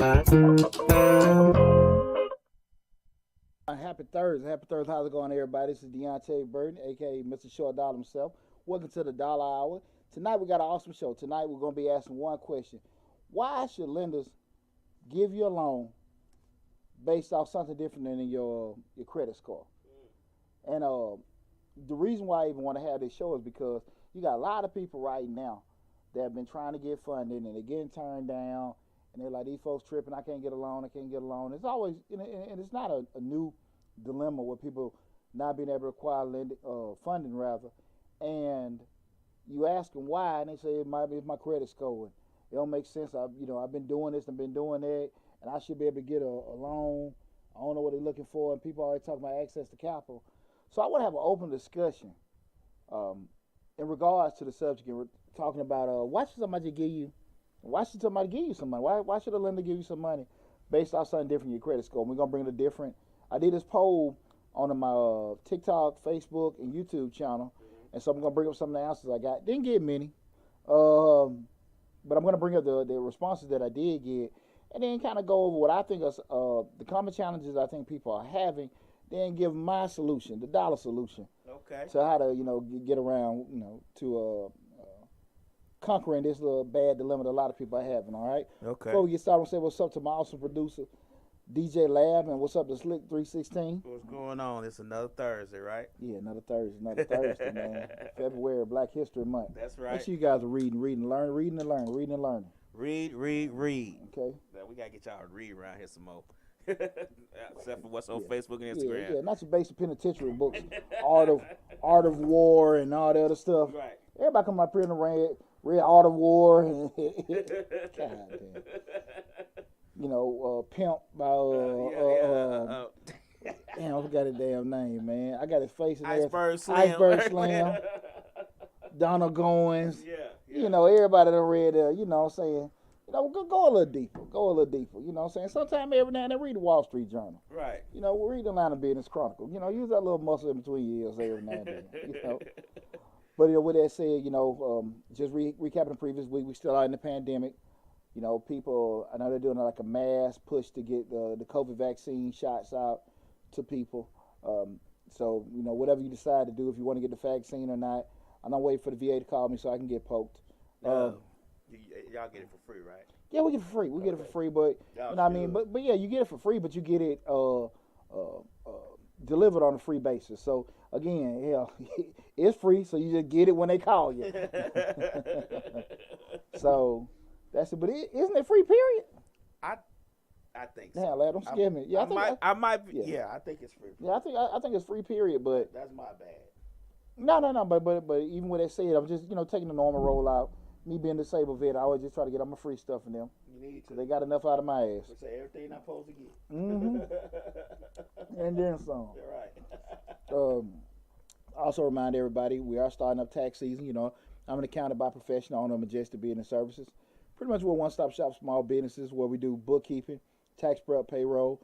Happy Thursday. Happy Thursday. How's it going, everybody? This is Deonte Burden, a.k.a. Mr. Short Dollar himself. Welcome to the Dollar Hour. Tonight, we got an awesome show. Tonight, we're going to be asking one question. Why should lenders give you a loan based off something different than your credit score? And the reason why I even want to have this show is because you got a lot of people right now that have been trying to get funding and they're getting turned down. And they're like, these folks tripping, I can't get a loan, I can't get a loan. It's always, and it's not a new dilemma with people not being able to acquire funding, rather. And you ask them why, and they say it's my credit score. It don't make sense. I've been doing this and been doing that, and I should be able to get a loan. I don't know what they're looking for, and people always talk about access to capital. So I want to have an open discussion in regards to the subject. And we're talking about why should somebody give you some money? Why should a lender give you some money based off something different in your credit score? And we're gonna bring it different. I did this poll on my TikTok, Facebook, and YouTube channel, and so I'm gonna bring up some of the answers I got. Didn't get many, but I'm gonna bring up the responses that I did get, and then kind of go over what I think is the common challenges I think people are having. Then give my solution, the dollar solution, to how to get around to conquering this little bad dilemma that a lot of people are having. All right. Okay. Before we get started, I want to say what's up to my awesome producer, DJ Lab, and what's up to Slick 316. What's going on? It's another Thursday, right? Yeah, another Thursday, man. February, Black History Month. That's right. Make sure you guys are reading and learning, reading and learning. Read. Okay. Now, we gotta get y'all to read around here some more. Except for what's on Facebook and Instagram. Yeah, not your basic penitentiary books, Art of War and all the other stuff. Right. Everybody come up here and read Art of War. God damn. Pimp by damn, I forgot his damn name, man. I got his face in there. Iceberg Slam. Donald Goins. Yeah. Everybody that read what I'm saying. Go a little deeper. You know what I'm saying? Sometimes every now and then read the Wall Street Journal. Right. Read the Atlanta Business Chronicle. Use that little muscle in between your ears every now and then. But with that said, just recapping the previous week, we still are in the pandemic. People, I know they're doing like a mass push to get the COVID vaccine shots out to people. So, whatever you decide to do, if you want to get the vaccine or not, I'm not waiting for the VA to call me so I can get poked. Y'all get it for free, right? Yeah, we get it for free. We get it for free, but But yeah, you get it for free, but you get it delivered on a free basis. So again, it's free, so you just get it when they call you. So that's it. But isn't it free? Period. I think so. Damn, lad, don't scare me. Yeah, I might. Yeah, I think it's free. Yeah, I think it's free. Period. But that's my bad. No. But even with that said, I'm just taking the normal rollout. Me being disabled vet, I always just try to get all my free stuff in them. You need to. They got enough out of my ass. They say everything I'm supposed to get. And then some. You're right. Also remind everybody, we are starting up tax season. I'm an accountant by profession, owner of Majestic Business Services. Pretty much we're a one-stop shop small businesses where we do bookkeeping, tax prep, payroll.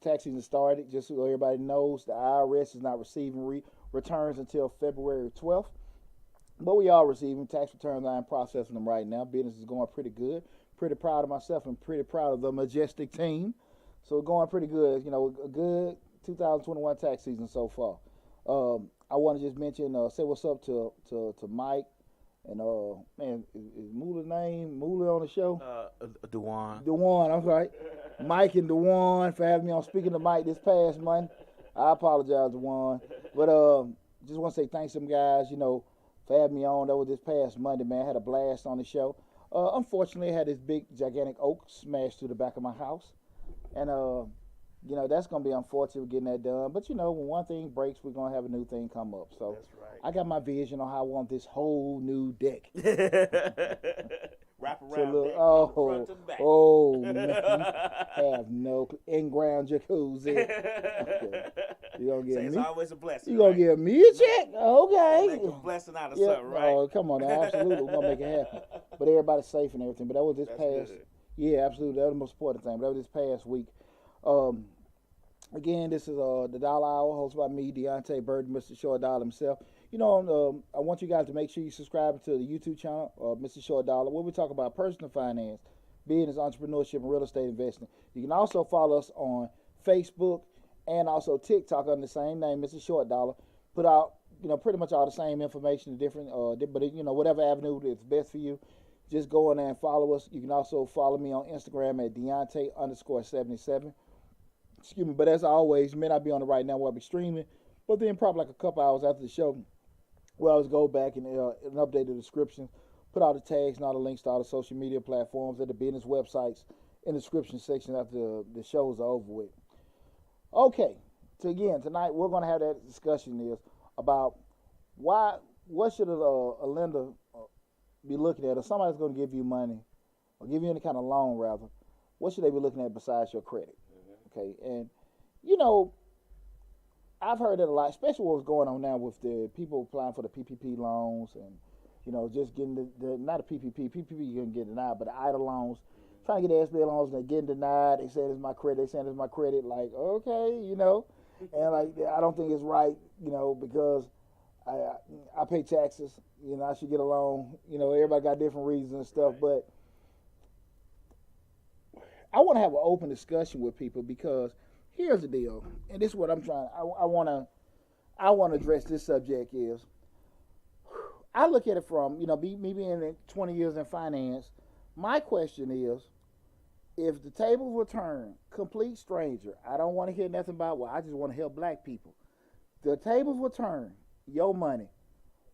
Tax season started, just so everybody knows, the IRS is not receiving returns until February 12th. But we are receiving tax returns. I am processing them right now. Business is going pretty good. Pretty proud of myself and pretty proud of the Majestic team. So we're going pretty good. A good 2021 tax season so far. I want to just mention, say what's up to Mike. And, man, is Moola's name? Moolah on the show? Dewan. Dewan, I'm sorry. Mike and Dewan for having me on Speaking to Mike this past month. I apologize, Dewan. But just want to say thanks to them guys, for having me on. That was this past Monday, man. I had a blast on the show. Unfortunately, I had this big, gigantic oak smashed through the back of my house. And, that's going to be unfortunate getting that done. But, when one thing breaks, we're going to have a new thing come up. So that's right. I got my vision on how I want this whole new deck. Wrap around deck from front to back. Oh, man. Have no in-ground jacuzzi. Okay. You gonna give it's me? Always a blessing. You gonna give me a check? Okay. Make a blessing out of something, right? Oh, come on, now. Absolutely, we're gonna make it happen. But everybody's safe and everything. But that was this past. Good. Yeah, absolutely. That was the most important thing. But that was this past week. Again, this is the Dollar Hour, hosted by me, Deonte Burden, Mr. Short Dollar himself. I want you guys to make sure you subscribe to the YouTube channel, Mr. Short Dollar, where we talk about personal finance, business, entrepreneurship, and real estate investing. You can also follow us on Facebook and also TikTok under the same name, Mr. Short Dollar. Put out, pretty much all the same information, different, but whatever avenue is best for you, just go in there and follow us. You can also follow me on Instagram at Deonte_77. Excuse me, but as always, you may not be on the right now while I'll be streaming, but then probably like a couple hours after the show, we'll always go back and update the description, put all the tags and all the links to all the social media platforms and the business websites in the description section after the shows are over with. Okay, so again, tonight we're going to have that discussion is about what should a lender be looking at, or somebody's going to give you money or give you any kind of loan rather, what should they be looking at besides your credit? Okay, and I've heard that a lot, especially what's going on now with the people applying for the PPP loans and just getting the not a PPP you can get denied, but the idle loans, trying to get the SBA loans and they're getting denied. They say it's my credit. They saying it's my credit. Like, okay, and like I don't think it's right, because I pay taxes. I should get a loan. Everybody got different reasons and stuff, but I want to have an open discussion with people because here's the deal, and this is what I'm trying. I want to address this subject is. I look at it from me being in 20 years in finance. My question is, if the tables were turned, complete stranger, I don't want to hear nothing about. Well, I just want to help black people. The tables were turned, your money.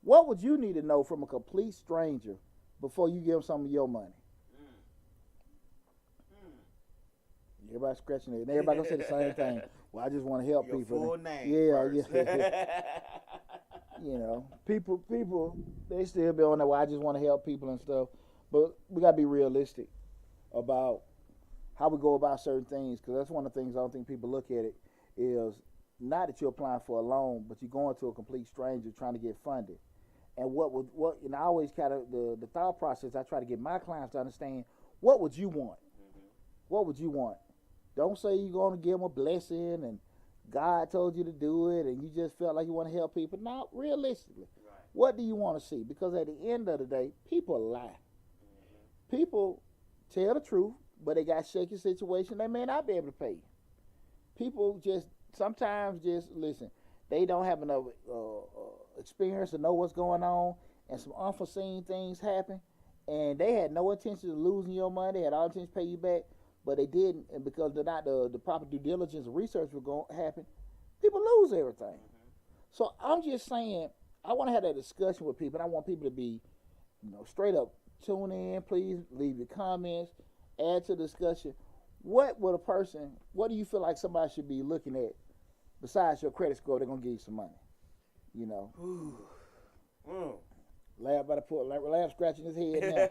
What would you need to know from a complete stranger before you give them some of your money? Everybody scratching it. And everybody gonna say the same thing. Well, I just want to help your people. Full name yeah. People, they still be on that. Well, I just want to help people and stuff. But we gotta be realistic about how we go about certain things, because that's one of the things I don't think people look at it is not that you're applying for a loan, but you're going to a complete stranger trying to get funded. And and I always kind of the thought process I try to get my clients to understand, what would you want? What would you want? Don't say you're going to give them a blessing and God told you to do it and you just felt like you want to help people. Now, realistically, what do you want to see? Because at the end of the day, people lie. People tell the truth, but they got shaky situation. They may not be able to pay you. People sometimes listen. They don't have enough experience to know what's going on, and some unforeseen things happen, and they had no intention of losing your money. They had all intention to pay you back. But they didn't, and because they're not the proper due diligence and research was going to happen, people lose everything. So I'm just saying, I want to have that discussion with people, and I want people to be, straight up tune in. Please leave your comments, add to the discussion. What do you feel like somebody should be looking at besides your credit score? They're going to give you some money, Lab scratching his head now.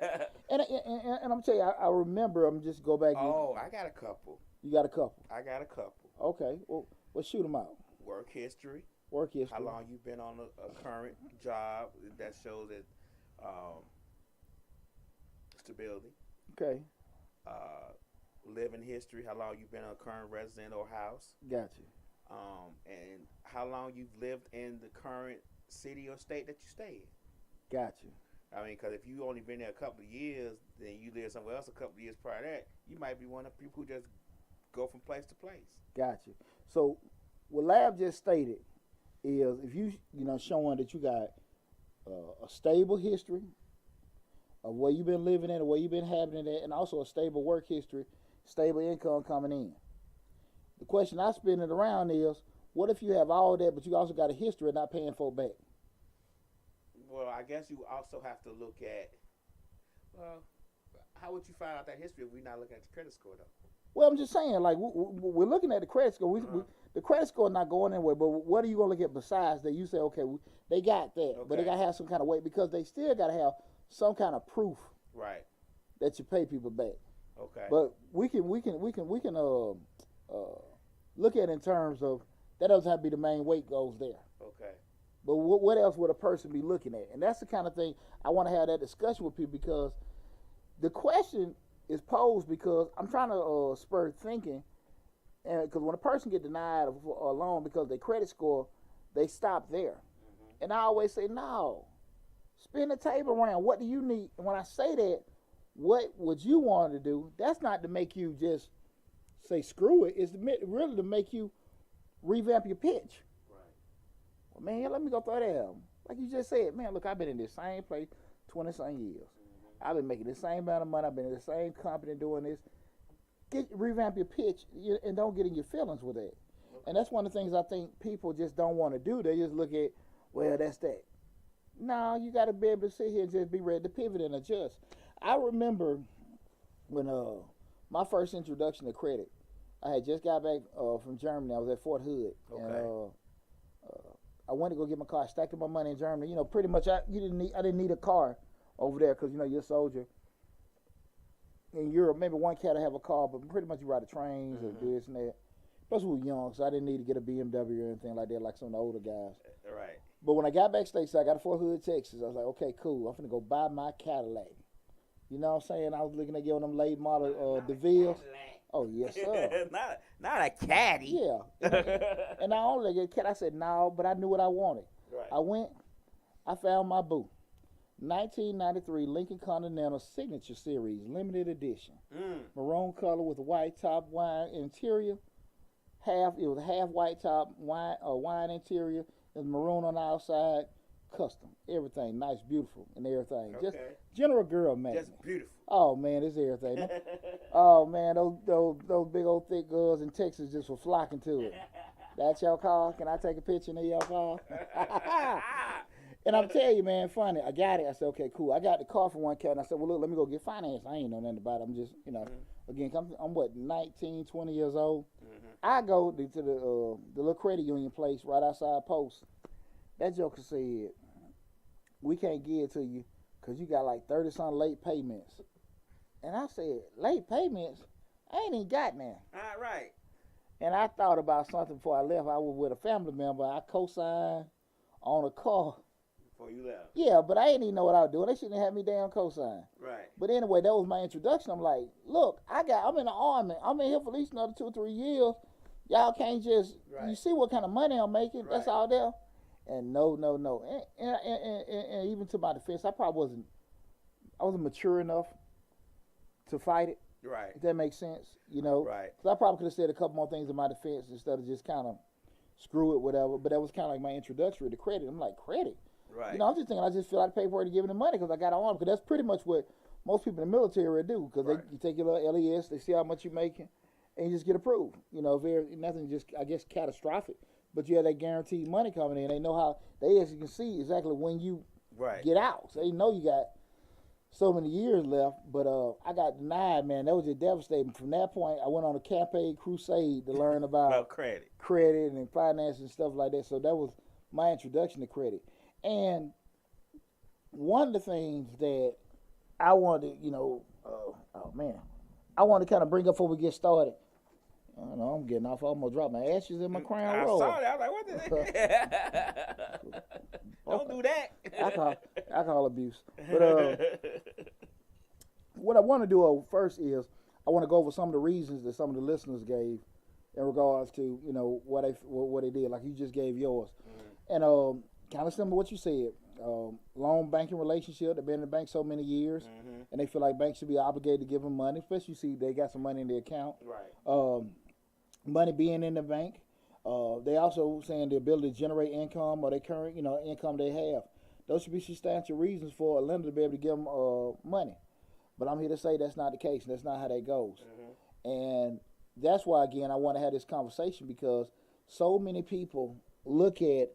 and I'm telling you, I remember, I'm just go back. I got a couple. You got a couple? I got a couple. Okay, well shoot them out. Work history. How long you've been on a current job that shows that stability. Okay. Living history, how long you've been a current resident or house. Got you. And how long you've lived in the current city or state that you stay in. Got you. I mean, because if you only been there a couple of years, then you live somewhere else a couple of years prior to that, you might be one of the people who just go from place to place. Got you. So what Lab just stated is if you showing that you got a stable history of where you've been living in, or where you've been having it at, and also a stable work history, stable income coming in. The question I spin it around is, what if you have all that, but you also got a history of not paying for it back? Well, I guess you also have to look at, how would you find out that history if we're not looking at the credit score, though? Well, I'm just saying, like, we're looking at the credit score. The credit score not going anywhere, but what are you going to look at besides that? You say, okay, they got that, but they got to have some kind of weight, because they still got to have some kind of proof, right, that you pay people back. Okay. But we can look at it in terms of, that doesn't have to be the main weight goes there. Okay. But what else would a person be looking at? And that's the kind of thing I want to have that discussion with people, because the question is posed because I'm trying to spur thinking, and because when a person get denied a loan because their credit score, they stop there. And I always say, no, spin the table around. What do you need? And when I say that, what would you want to do? That's not to make you just say screw it. It's really to make you revamp your pitch. Right. Well, man, let me go throw that out. Like you just said, man, look, I've been in this same place 20-some years. Mm-hmm. I've been making the same amount of money. I've been in the same company doing this. Revamp your pitch and don't get in your feelings with that. Okay. And that's one of the things I think people just don't want to do. They just look at, well, that's that. No, you got to be able to sit here and just be ready to pivot and adjust. I remember when my first introduction to credit, I had just got back from Germany. I was at Fort Hood. Okay. And I went to go get my car. I stacked up my money in Germany. You know, pretty much I didn't need a car over there because, you know, you're a soldier. In Europe, maybe one cat will have a car, but pretty much you ride the trains or this and that. Plus we were young, so I didn't need to get a BMW or anything like that like some of the older guys. Right. But when I got back stateside, I got to Fort Hood, Texas. I was like, okay, cool. I'm finna go buy my Cadillac. You know what I'm saying? I was looking at getting them late model DeVille's. Oh, yes, sir. not a caddy. Yeah. And not only get a cat, I said, no, but I knew what I wanted. Right. I went, I found my boo. 1993 Lincoln Continental Signature Series, limited edition. Maroon color with a white top, wine interior. It was a half white top, wine interior. It was maroon on the outside. Custom. Everything nice, beautiful, and everything. Okay. Just general girl magnet. Just beautiful. Oh, man, it's everything. Oh, man, those big old thick girls in Texas just were flocking to it. That's your car? Can I take a picture of your car? And I'm telling you, man, funny. I got it. I said, okay, cool. I got the car from one cat, and I said, well, look, let me go get finance. I ain't know nothing about it. I'm just, you know, again, I'm what, 19, 20 years old. I go to the little credit union place right outside Post. That joker said, we can't give it to you because you got like 30-some late payments. And I said, late payments? I ain't even got none. All right. And I thought about something before I left. I was with a family member. I co-signed on a car. Before you left. Yeah, but I didn't even know what I was doing. They shouldn't have me damn co-sign. Right. But anyway, that was my introduction. I'm like, look, I'm in the army. I'm in here for at least another 2 or 3 years. Y'all can't just, you see what kind of money I'm making. Right. That's all there. And no. And even to my defense, I wasn't mature enough to fight it. Right. If that makes sense, you know. Right. So I probably could have said a couple more things in my defense instead of just kind of screw it, whatever. But that was kind of like my introductory to credit. I'm like, credit? Right. You know, I'm just thinking I just fill out the paperwork to give them the money because I got an arm. Because that's pretty much what most people in the military do. Because you take your little LES, they see how much you're making, and you just get approved. You know, nothing just, I guess, catastrophic. But you have that guaranteed money coming in. They know how, they actually can see exactly when you get out. So they know you got so many years left. But I got denied, man. That was just devastating. From that point, I went on a campaign crusade to learn about credit and finance and stuff like that. So that was my introduction to credit. And one of the things that I wanted, you know, I want to kind of bring up before we get started. I don't know, I'm getting off. I almost dropped my ashes in my crown roll. I saw that. I was like, what the Don't do that. Alcohol abuse. But what I want to do first is I want to go over some of the reasons that some of the listeners gave in regards to, you know, what they did. Like you just gave yours. And kind of similar to what you said. Long banking relationship. They've been in the bank so many years, and they feel like banks should be obligated to give them money, especially see they got some money in their account. Right. Money being in the bank. They also saying the ability to generate income or their current, you know, income they have. Those should be substantial reasons for a lender to be able to give them money. But I'm here to say that's not the case. That's not how that goes. And that's why, again, I want to have this conversation because so many people look at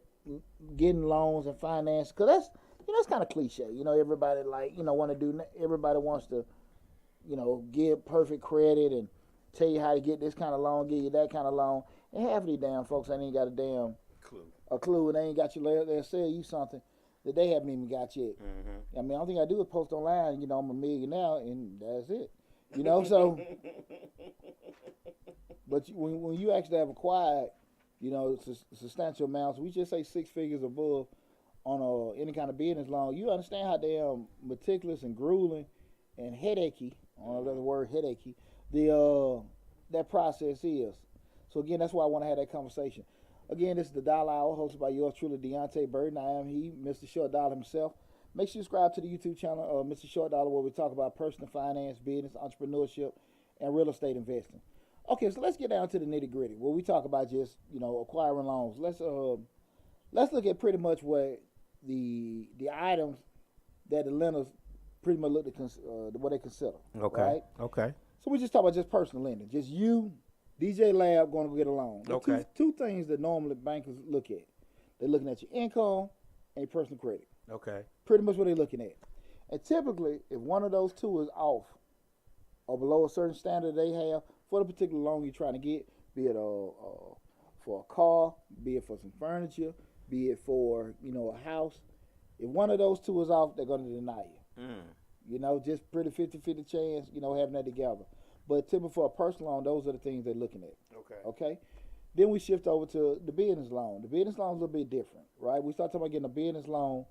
getting loans and finance because that's, you know, it's kind of cliche. You know, everybody everybody wants to, you know, give perfect credit and tell you how to get this kind of loan, give you that kind of loan. And half of these damn folks ain't got a damn clue, and they ain't got you. They'll sell you something that they haven't even got yet. I mean, the only thing I do is post online. You know, I'm a millionaire, and that's it. You know, so. But when you actually have acquired, you know, substantial amounts, we just say 6 figures above on any kind of business loan, you understand how damn meticulous and grueling and headachy, I don't know the word headachy, that process is. So again, that's why I want to have that conversation. Again, this is the Dollar Hour hosted by yours truly, Deonte Burden. I am he, Mr. Short Dollar himself. Make sure you subscribe to the YouTube channel, Mr. Short Dollar, where we talk about personal finance, business, entrepreneurship, and real estate investing. Okay, so let's get down to the nitty gritty, where we talk about just acquiring loans. Let's look at pretty much what the items that the lenders pretty much look to what they consider. Okay. Right? Okay. So we just talk about just personal lending, just you, DJ Lab, going to get a loan. Okay. Two things that normally bankers look at. They're looking at your income and your personal credit. Okay. Pretty much what they're looking at. And typically, if one of those two is off or below a certain standard they have for the particular loan you're trying to get, be it for a car, be it for some furniture, be it for a house, if one of those two is off, they're going to deny you. Just pretty 50-50 chance, having that together. But typically for a personal loan, those are the things they're looking at. Okay. Then we shift over to the business loan. The business loan is a little bit different, right? We start talking about getting a business loan.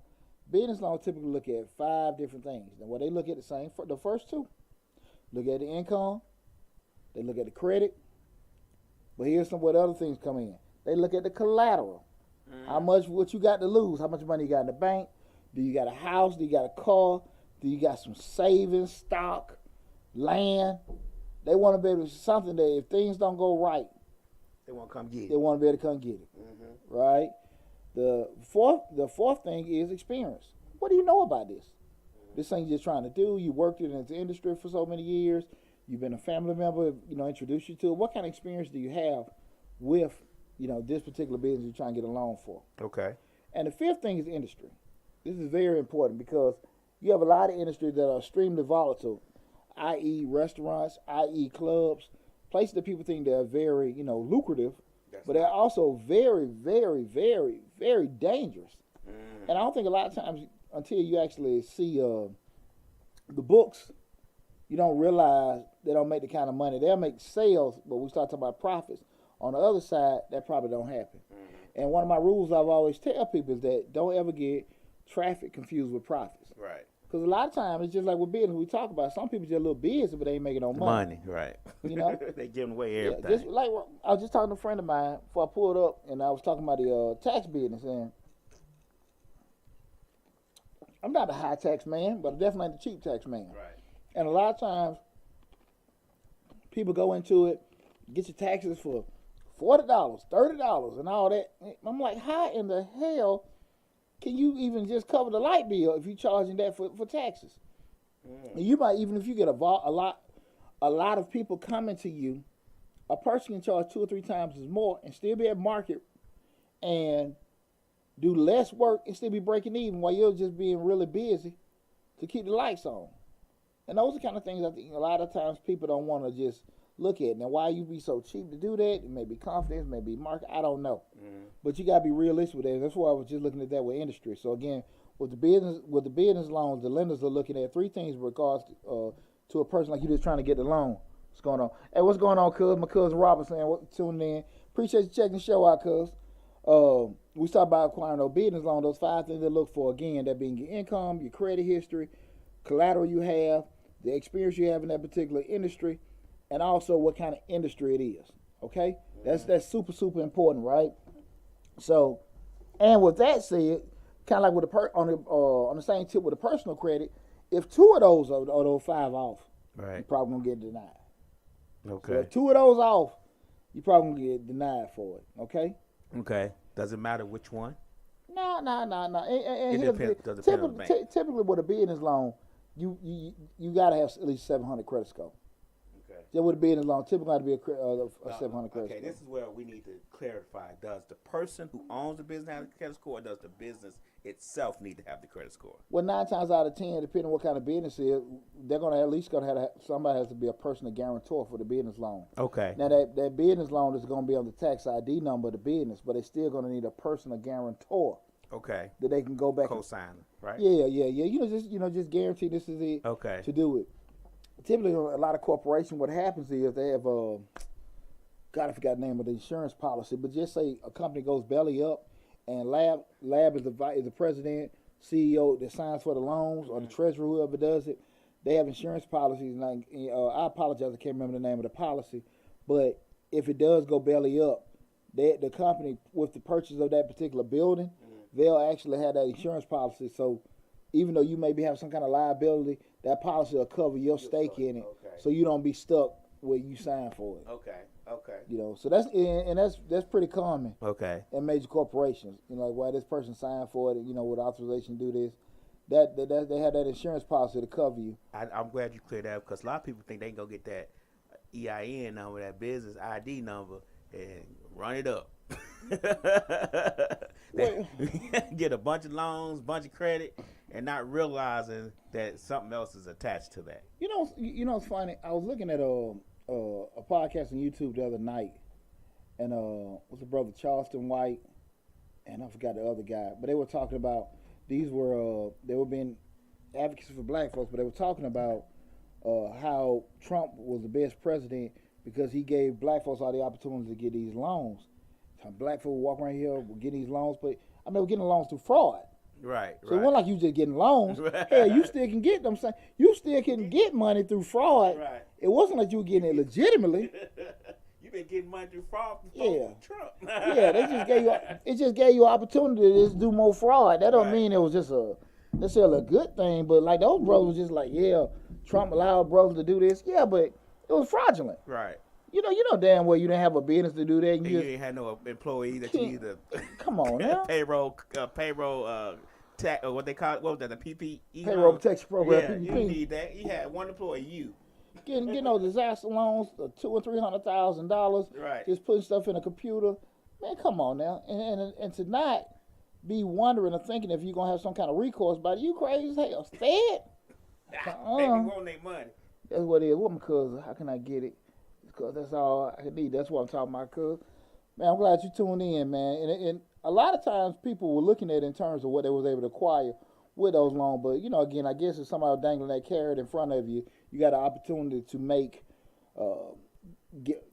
Business loan typically look at 5 different things. And what they look at the first 2. Look at the income. They look at the credit. But here's what other things come in. They look at the collateral. How much, what you got to lose? How much money you got in the bank? Do you got a house? Do you got a car? Do you got some savings, stock, land? They want to be able to something that if things don't go right, they want to come get it. They want to be able to come get it, right? The fourth thing is experience. What do you know about this? This thing you're just trying to do. You worked in the industry for so many years. You've been a family member, introduced you to it. What kind of experience do you have with, this particular business you're trying to get a loan for? Okay. And the fifth thing is industry. This is very important because you have a lot of industries that are extremely volatile, i.e. restaurants, i.e. clubs, places that people think they're very, lucrative, but they're also very, very, very, very dangerous. And I don't think a lot of times until you actually see the books, you don't realize they don't make the kind of money. They'll make sales, but we start talking about profits. On the other side, that probably don't happen. And one of my rules I've always tell people is that don't ever get traffic confused with profits. Right. Because a lot of times it's just like with business we talk about. Some people just a little busy, but they ain't making no money. Right. They giving away everything. Just like I was just talking to a friend of mine before I pulled up, and I was talking about the tax business, and I'm not a high tax man, but I'm definitely not the cheap tax man. Right. And a lot of times people go into it, get your taxes for $40, $30, and all that. I'm like, how in the hell can you even just cover the light bill if you're charging that for taxes? And you might, even if you get a lot of people coming to you, a person can charge 2 or 3 times as more and still be at market and do less work and still be breaking even while you're just being really busy to keep the lights on. And those are the kind of things I think a lot of times people don't want to just look at. Now, why you be so cheap to do that? It may be confidence, it may be market, I don't know. But you got to be realistic with that. And that's why I was just looking at that with industry. So again, with the business loans, the lenders are looking at 3 things with regards to a person like you just trying to get the loan. What's going on? Hey, what's going on, cuz? My cousin Robert saying, tuning in. Appreciate you checking the show out, cuz. We start by acquiring those business loans, those 5 things to look for. Again, that being your income, your credit history, collateral you have, the experience you have in that particular industry, and also what kind of industry it is. Okay? That's super, super important, right? So, and with that said, kind of like with on the same tip with the personal credit, if 2 of those are those 5 off, right, you're probably gonna get denied. Okay. So if 2 of those off, you're probably gonna get denied for it. Okay. Okay. Does it matter which one? No. It depends. Does it depend on the bank? Typically, with a business loan, you gotta have at least 700 credit score. Okay. Just with a business loan, typically got to be a 700 credit score. Okay, this is where we need to clarify. Does the person who owns the business have the credit score, or does the business itself need to have the credit score? Well, 9 times out of 10, depending on what kind of business it is, they're gonna at least somebody has to be a personal guarantor for the business loan. Okay. Now that business loan is gonna be on the tax ID number of the business, but they're still gonna need a personal guarantor. Okay. That they can go back co-sign, right? Yeah. Just guarantee this is it. Okay. To do it. Typically, a lot of corporations, what happens is they have God, I forgot the name of the insurance policy, but just say a company goes belly up, and Lab is the president, CEO that signs for the loans, or the treasurer, whoever does it. They have insurance policies. And I apologize, I can't remember the name of the policy, but if it does go belly up, the company with the purchase of that particular building, they'll actually have that insurance policy. So even though you maybe have some kind of liability, that policy will cover your stake in it, Okay. so you don't be stuck where you signed for it. Okay. So that's pretty common Okay. in major corporations. Like why this person signed for it, with authorization to do this. That they have that insurance policy to cover you. I'm glad you cleared that up because a lot of people think they can go get that EIN number, that business ID number, and run it up. Get a bunch of loans, bunch of credit, and not realizing that something else is attached to that. It's funny. I was looking at a podcast on YouTube the other night, and was the brother Charleston White, and I forgot the other guy, but they were talking about they were being advocacy for black folks, but they were talking about how Trump was the best president because he gave black folks all the opportunity to get these loans. Black folks walk around here getting these loans, but we're getting loans through fraud. Right. So it wasn't like you just getting loans. Hell, you still can get them. You still can get money through fraud. Right. It wasn't like you were getting it legitimately. You've been getting money through fraud Yeah. Trump. Yeah, it just gave you opportunity to just do more fraud. That don't mean it was just necessarily a good thing, but like those brothers was just like, yeah, Trump allowed brothers to do this. Yeah, but it was fraudulent. Right. You know damn well you didn't have a business to do that. And you ain't had no employee that you need to come on now. payroll tax, or what they call it, what was that, the PPE? Payroll protection program. Yeah, PPP. you need that. You had one employee, you. Getting those disaster loans, $200,000 or $300,000. Right. Just putting stuff in a computer. Man, come on now. And to not be wondering or thinking if you're gonna have some kind of recourse about it, you crazy as hell. Fed? They want their money. That's what it is. What my cousin? How can I get it? Because that's all I need. That's what I'm talking about, cuz. Man, I'm glad you tuned in, man. And a lot of times people were looking at it in terms of what they was able to acquire with those loans. But, again, I guess if somebody dangling that carrot in front of you, you got an opportunity to make, get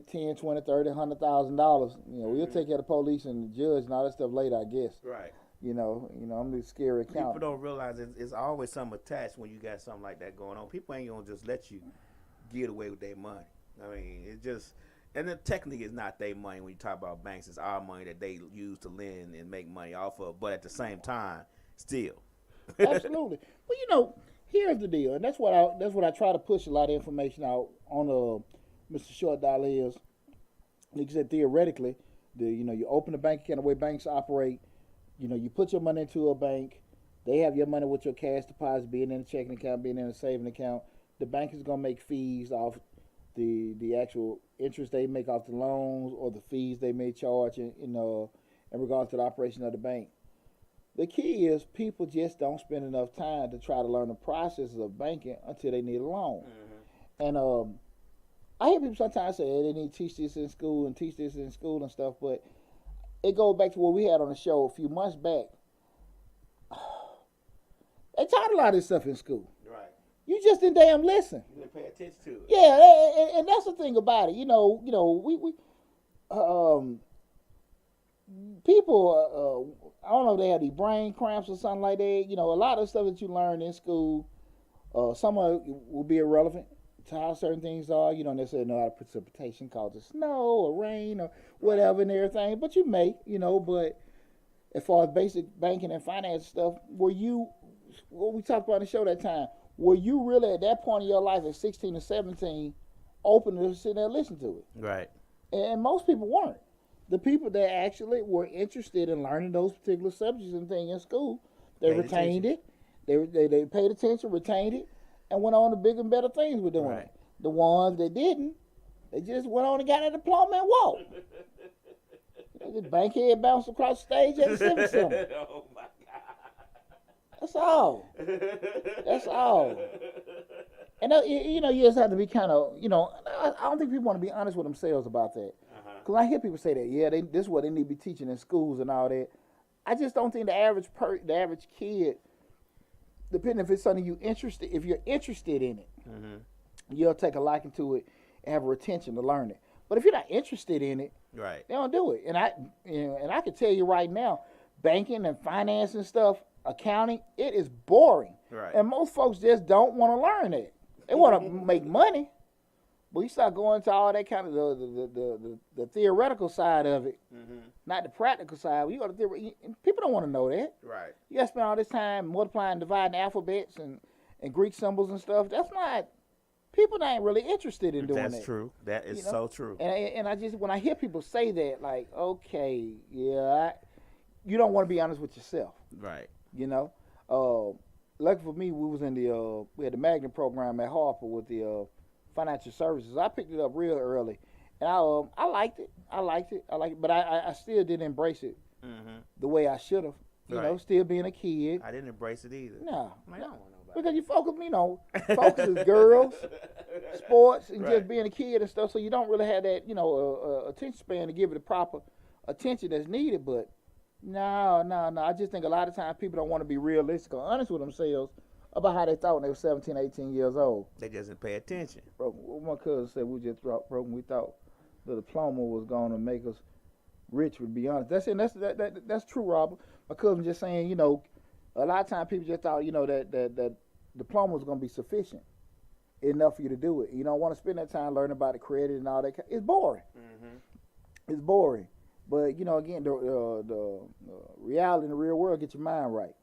10, 20, 30, $100,000. We'll take care of the police and the judge and all that stuff later, I guess. Right. I'm the scary account. People don't realize it's always something attached when you got something like that going on. People ain't going to just let you get away with their money. I mean, it just, and then technically it's not their money when you talk about banks. It's our money that they use to lend and make money off of. But at the same time, still. Absolutely. Well, here's the deal, and that's what I try to push a lot of information out on. Mr. Short Dollar is, like you said, theoretically, you open a bank account the way banks operate. You put your money into a bank. They have your money with your cash deposit being in a checking account, being in a saving account. The bank is gonna make fees off the actual interest they make off the loans or the fees they may charge in regards to the operation of the bank. The key is people just don't spend enough time to try to learn the processes of banking until they need a loan. Mm-hmm. And I hear people sometimes say they need to teach this in school and stuff, but it goes back to what we had on the show a few months back. They taught a lot of this stuff in school. Right. You just didn't damn listen. You didn't pay attention to it. Yeah, and that's the thing about it. People, I don't know if they have these brain cramps or something like that. A lot of stuff that you learn in school, some of it will be irrelevant to how certain things are. You don't necessarily know how precipitation causes snow or rain or whatever and everything, but you may, but as far as basic banking and finance stuff, what we talked about on the show that time, were you really at that point in your life at 16 or 17 open to sit there and listen to it? Right. And most people weren't. The people that actually were interested in learning those particular subjects and things in school, they retained it. They paid attention, retained it, and went on to bigger and better things with doing it. The ones that didn't, they just went on and got a diploma and walked. This bankhead bounced across the stage at the Civic Center. Oh my God. That's all. That's all. And you just have to be kind of, I don't think people want to be honest with themselves about that. Because I hear people say that, yeah, this is what they need to be teaching in schools and all that. I just don't think the average kid, depending if it's something if you're interested in it, you'll take a liking to it and have a retention to learn it. But if you're not interested in it, right, they don't do it. And I can tell you right now, banking and finance and stuff, accounting, it is boring. Right. And most folks just don't want to learn it. They want to make money, But you start going to all that kind of the theoretical side of it, not the practical side. You go to people don't want to know that. Right. You got to spend all this time multiplying, dividing alphabets and Greek symbols and stuff. That's not. People ain't really interested in doing that. That's true. That is so true. And I just when I hear people say that, like, okay, yeah, you don't want to be honest with yourself. Right. You know. Lucky for me, we was in we had the magnet program at Harper with the financial services. I picked it up real early, and I liked it. But I still didn't embrace it the way I should have. You know, still being a kid. I didn't embrace it either. No. I don't want nobody. Because you focus is girls, sports, and just being a kid and stuff. So you don't really have that, attention span to give it the proper attention that's needed. But no. I just think a lot of times people don't want to be realistic or honest with themselves about how they thought when they were 17, 18 years old. They just didn't pay attention. Bro, my cousin said we just dropped broke and we thought the diploma was going to make us rich, to be honest. That's true, Robert. My cousin just saying, a lot of times people just thought, that diploma was going to be sufficient enough for you to do it. You don't want to spend that time learning about the credit and all that. It's boring. It's boring. But, again, the reality in the real world, get your mind right.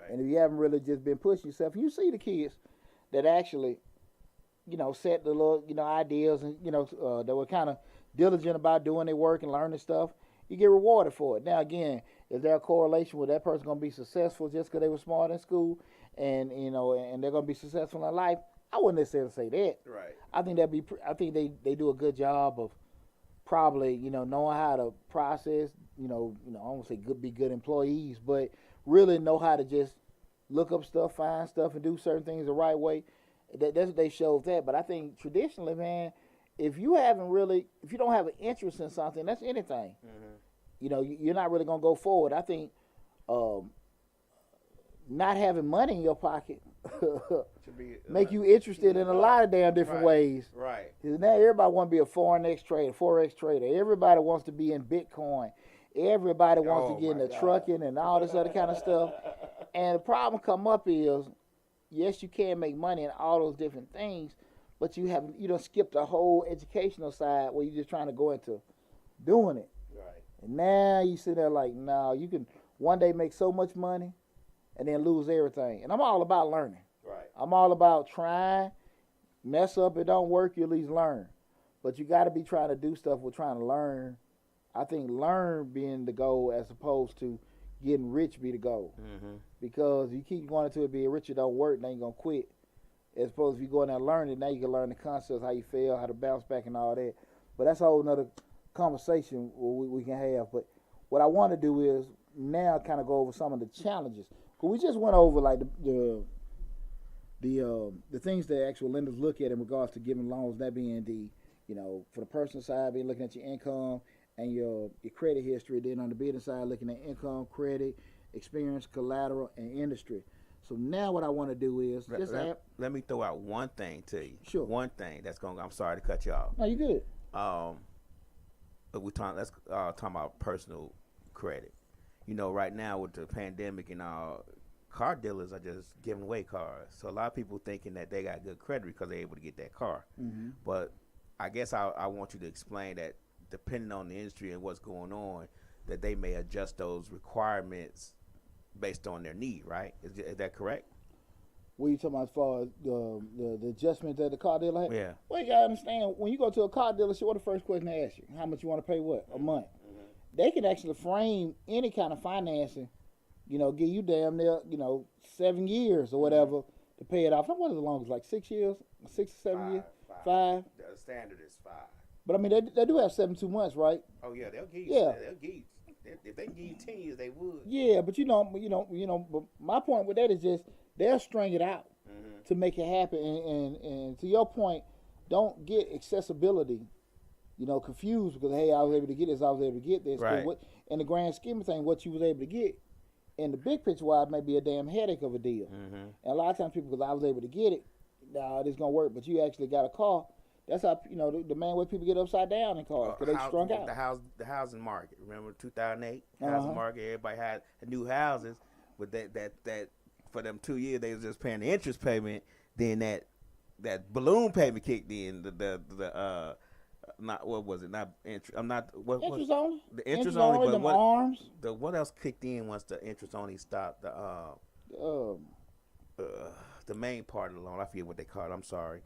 And if you haven't really just been pushing yourself, you see the kids that actually, set the little, ideas and, that were kind of diligent about doing their work and learning stuff, you get rewarded for it. Now, again, is there a correlation with that person going to be successful just because they were smart in school and, and they're going to be successful in life? I wouldn't necessarily say that. Right. I think they do a good job of probably, knowing how to process, I don't want to say be good employees, but really know how to just look up stuff, find stuff, and do certain things the right way. That's what they showed that. But I think traditionally, man, if you don't have an interest in something, that's anything. You're not really gonna go forward. I think not having money in your pocket make you interested in a lot of damn different ways. Right. Because now everybody want to be a forex trader. Everybody wants to be in Bitcoin. Everybody wants to get into trucking and all this other kind of stuff. And the problem come up is, yes, you can make money in all those different things, but you don't skip the whole educational side where you're just trying to go into doing it. Right. And now you sit there like, no, you can one day make so much money and then lose everything. And I'm all about learning. Right. I'm all about trying, mess up, it don't work, you at least learn. But you got to be trying to do stuff with trying to learn. I think learn being the goal as opposed to getting rich be the goal. Because you keep wanting to be rich, it don't work, now you're going to quit. As opposed to if you go in there and learn it, now you can learn the concepts, how you fail, how to bounce back and all that. But that's a whole nother conversation we can have. But what I want to do is now kind of go over some of the challenges. Because we just went over like the things that actual lenders look at in regards to giving loans, that being for the personal side, being looking at your income and your credit history. Then on the business side, looking at income, credit, experience, collateral, and industry. So now what I want to do is let me throw out one thing to you. Sure. One thing that's going. I'm sorry to cut you off. No, you good. But let's talk about personal credit. Right now with the pandemic and all, car dealers are just giving away cars. So a lot of people thinking that they got good credit because they're able to get that car. But I guess I want you to explain that depending on the industry and what's going on, that they may adjust those requirements based on their need, right? Is that correct? What are you talking about as far as the adjustment that the car dealer has? Yeah. Well, you got to understand, when you go to a car dealership, what the first question they ask you? How much you want to pay a month? They can actually frame any kind of financing, give you damn near, 7 years or whatever to pay it off. What is the longest, like 6 years? 6 or 7 years? 5? The standard is 5. But I mean, they do have 72 months, right? Oh yeah, they'll give you. Yeah. They'll give you. If they can give you 10 years, they would. Yeah, but but my point with that is just they'll string it out to make it happen. And to your point, don't get accessibility, confused because hey, I was able to get this, I was able to get this. Right. But in the grand scheme of things, what you was able to get in the big picture wise may be a damn headache of a deal. And a lot of times people, because I was able to get it, nah, this gonna work. But you actually got a car. That's how the main way people get upside down in cars because they strung out. The housing market. Remember 2008 housing market. Everybody had new houses, but that for them 2 years they was just paying the interest payment. Then that that balloon payment kicked in. Not what was it? Not interest. I'm not what Interest only. the interest only. But them what arms. what else kicked in once the interest only stopped? Um, The main part of the loan. I forget what they call it. I'm sorry.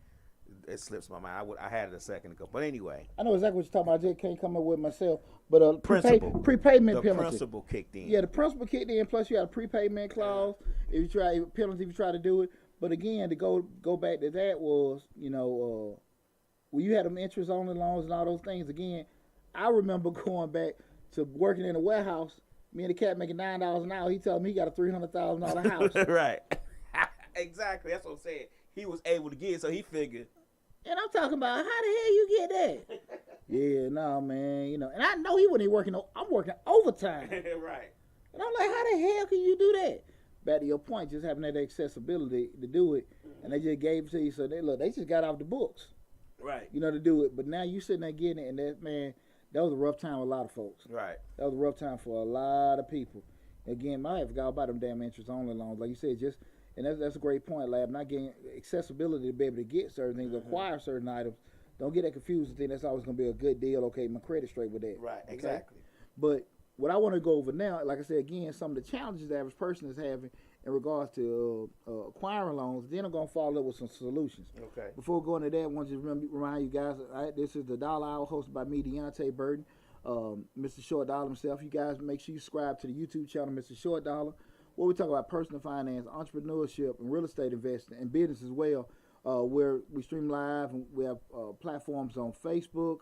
It slips my mind. I had it a second ago. But anyway. I know exactly what you're talking about. I just can't come up with myself. But prepayment the penalty. principal kicked in. Yeah, the principal kicked in. Plus, you got a prepayment clause. If you try penalty, if you try to do it. But again, to go back to that was, when you had them interest only loans and all those things. Again, I remember going back to working in a warehouse. Me and the cat making $9 an hour. He told me he got a $300,000 house. Right. Exactly. That's what I'm saying. He was able to get it, so he figured. And I'm talking about, how the hell you get that? Yeah, no, man, And I know he wasn't even working. I'm working overtime. Right. And I'm like, how the hell can you do that? Back to your point, just having that accessibility to do it, and they just gave it to you. So they just got off the books. Right. To do it. But now you sitting there getting it, and that was a rough time for a lot of folks. Right. That was a rough time for a lot of people. Again, I forgot about them damn interest only loans. Like you said, and that's a great point, Lab. Not getting accessibility to be able to get certain things, acquire certain items. Don't get that confused and think that's always going to be a good deal. Okay, my credit straight with that. Right, okay? exactly. But what I want to go over now, like I said, again, some of the challenges the average person is having in regards to acquiring loans. Then I'm going to follow up with some solutions. Okay. Before we go into that, I want to just remind you guys, this is the Dollar Hour hosted by me, Deonte Burden, Mr. Short Dollar himself. You guys make sure you subscribe to the YouTube channel, Mr. Short Dollar, where we talk about personal finance, entrepreneurship, and real estate investing, and business as well, where we stream live, and we have platforms on Facebook,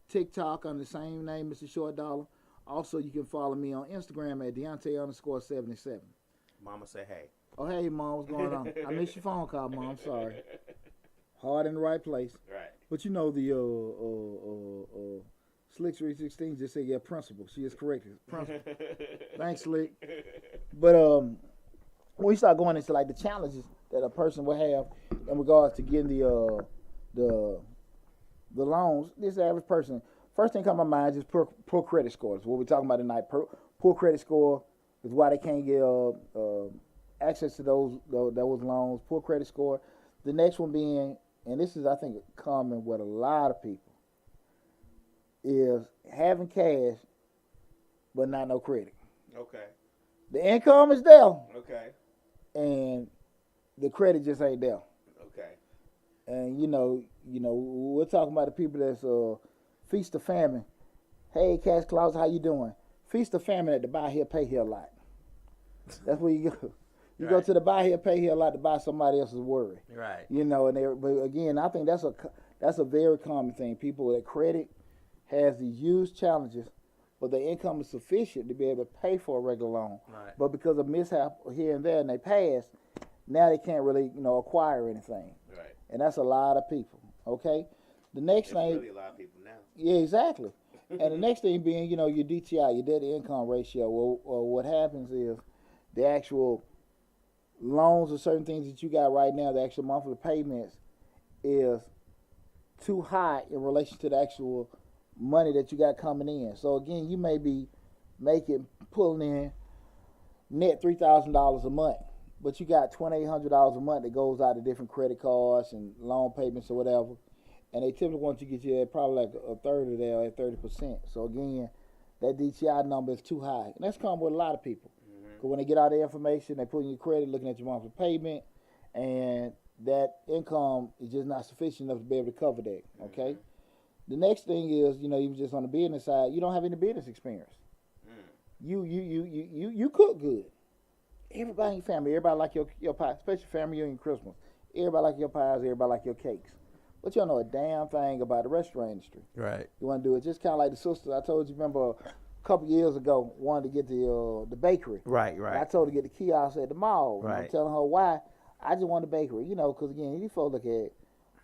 TikTok under the same name, Mr. Short Dollar. Also, you can follow me on Instagram at Deonte_77. Mama say hey. Oh, hey, Mom, what's going on? I missed your phone call, Mom. Sorry. Heart in the right place. Right. But the Slick 316 just said, yeah, principal. She is correct. Principal. Thanks, Slick. But when we start going into like the challenges that a person will have in regards to getting the loans, this average person, first thing come to my mind is poor credit scores. What we're talking about tonight, poor credit score is why they can't get access to those loans. Poor credit score. The next one being, and this is I think common with a lot of people, is having cash but not no credit. Okay. The income is there. Okay. And the credit just ain't there. Okay. And we're talking about the people that's feast or famine. Hey, Cash Claus, how you doing? Feast or famine at the buy here, pay here lot. That's where you go. You go to the buy here, pay here lot to buy somebody else's worry. Right. But again, I think that's a very common thing. People that credit has these huge challenges, but their income is sufficient to be able to pay for a regular loan. Right. But because of mishap here and there and they pass, now they can't really, acquire anything. Right. And that's a lot of people. Okay. The next thing. Really a lot of people now. Yeah, exactly. And the next thing being, your DTI, your debt to income ratio. Well, what happens is the actual loans or certain things that you got right now, the actual monthly payments is too high in relation to the actual money that you got coming in. So again, you may be pulling in net $3,000 a month, but you got $2,800 a month that goes out to different credit cards and loan payments or whatever. And they typically want you to get you at probably like a third of that at 30%. So again, that DTI number is too high. And that's common with a lot of people. Because when they get all the information, they put in your credit, looking at your monthly payment, and that income is just not sufficient enough to be able to cover that. Okay? The next thing is, even just on the business side, you don't have any business experience. You cook good. Everybody in your family, everybody like your pie, especially family reunion Christmas. Everybody like your pies, everybody like your cakes. But you don't know a damn thing about the restaurant industry. Right. You want to do it just kind of like the sister I told you, remember, a couple years ago, wanted to get the bakery. Right. I told her to get the kiosk at the mall. Right. I'm telling her why. I just want the bakery, because again, these folks look at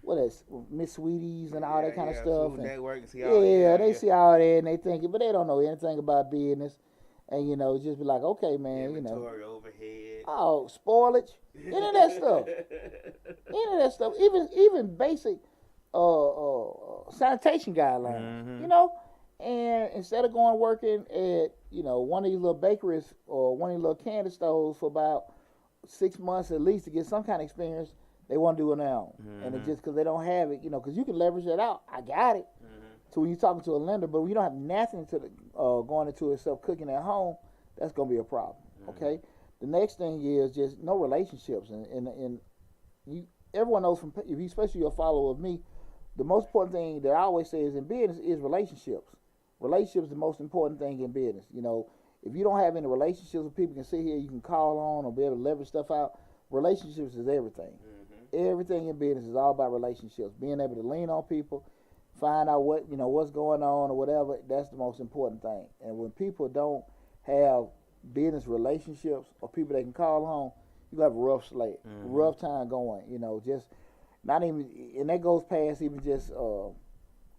what is Miss Sweeties and all that kind of stuff. Food and Network, see all they see all that and they think, but they don't know anything about business. And just be like, okay, man, inventory overhead. Oh, spoilage, any of that stuff, even basic sanitation guidelines, And instead of going working at one of these little bakeries or one of these little candy stores for about 6 months at least to get some kind of experience, They want to do it now, and it's just because they don't have it, because you can leverage that out. I got it. So when you're talking to a lender, but when you don't have nothing to going into itself cooking at home, that's gonna be a problem. Okay. The next thing is just no relationships, and you everyone knows from if you especially you're a follower of me, the most important thing that I always say is in business is relationships. Relationships is the most important thing in business. If you don't have any relationships with people you can sit here, you can call on or be able to leverage stuff out. Relationships is everything. Everything in business is all about relationships. Being able to lean on people, find out what's going on or whatever. That's the most important thing. And when people don't have business relationships or people they can call on, you have a rough slate, rough time going. Just not even, and that goes past even just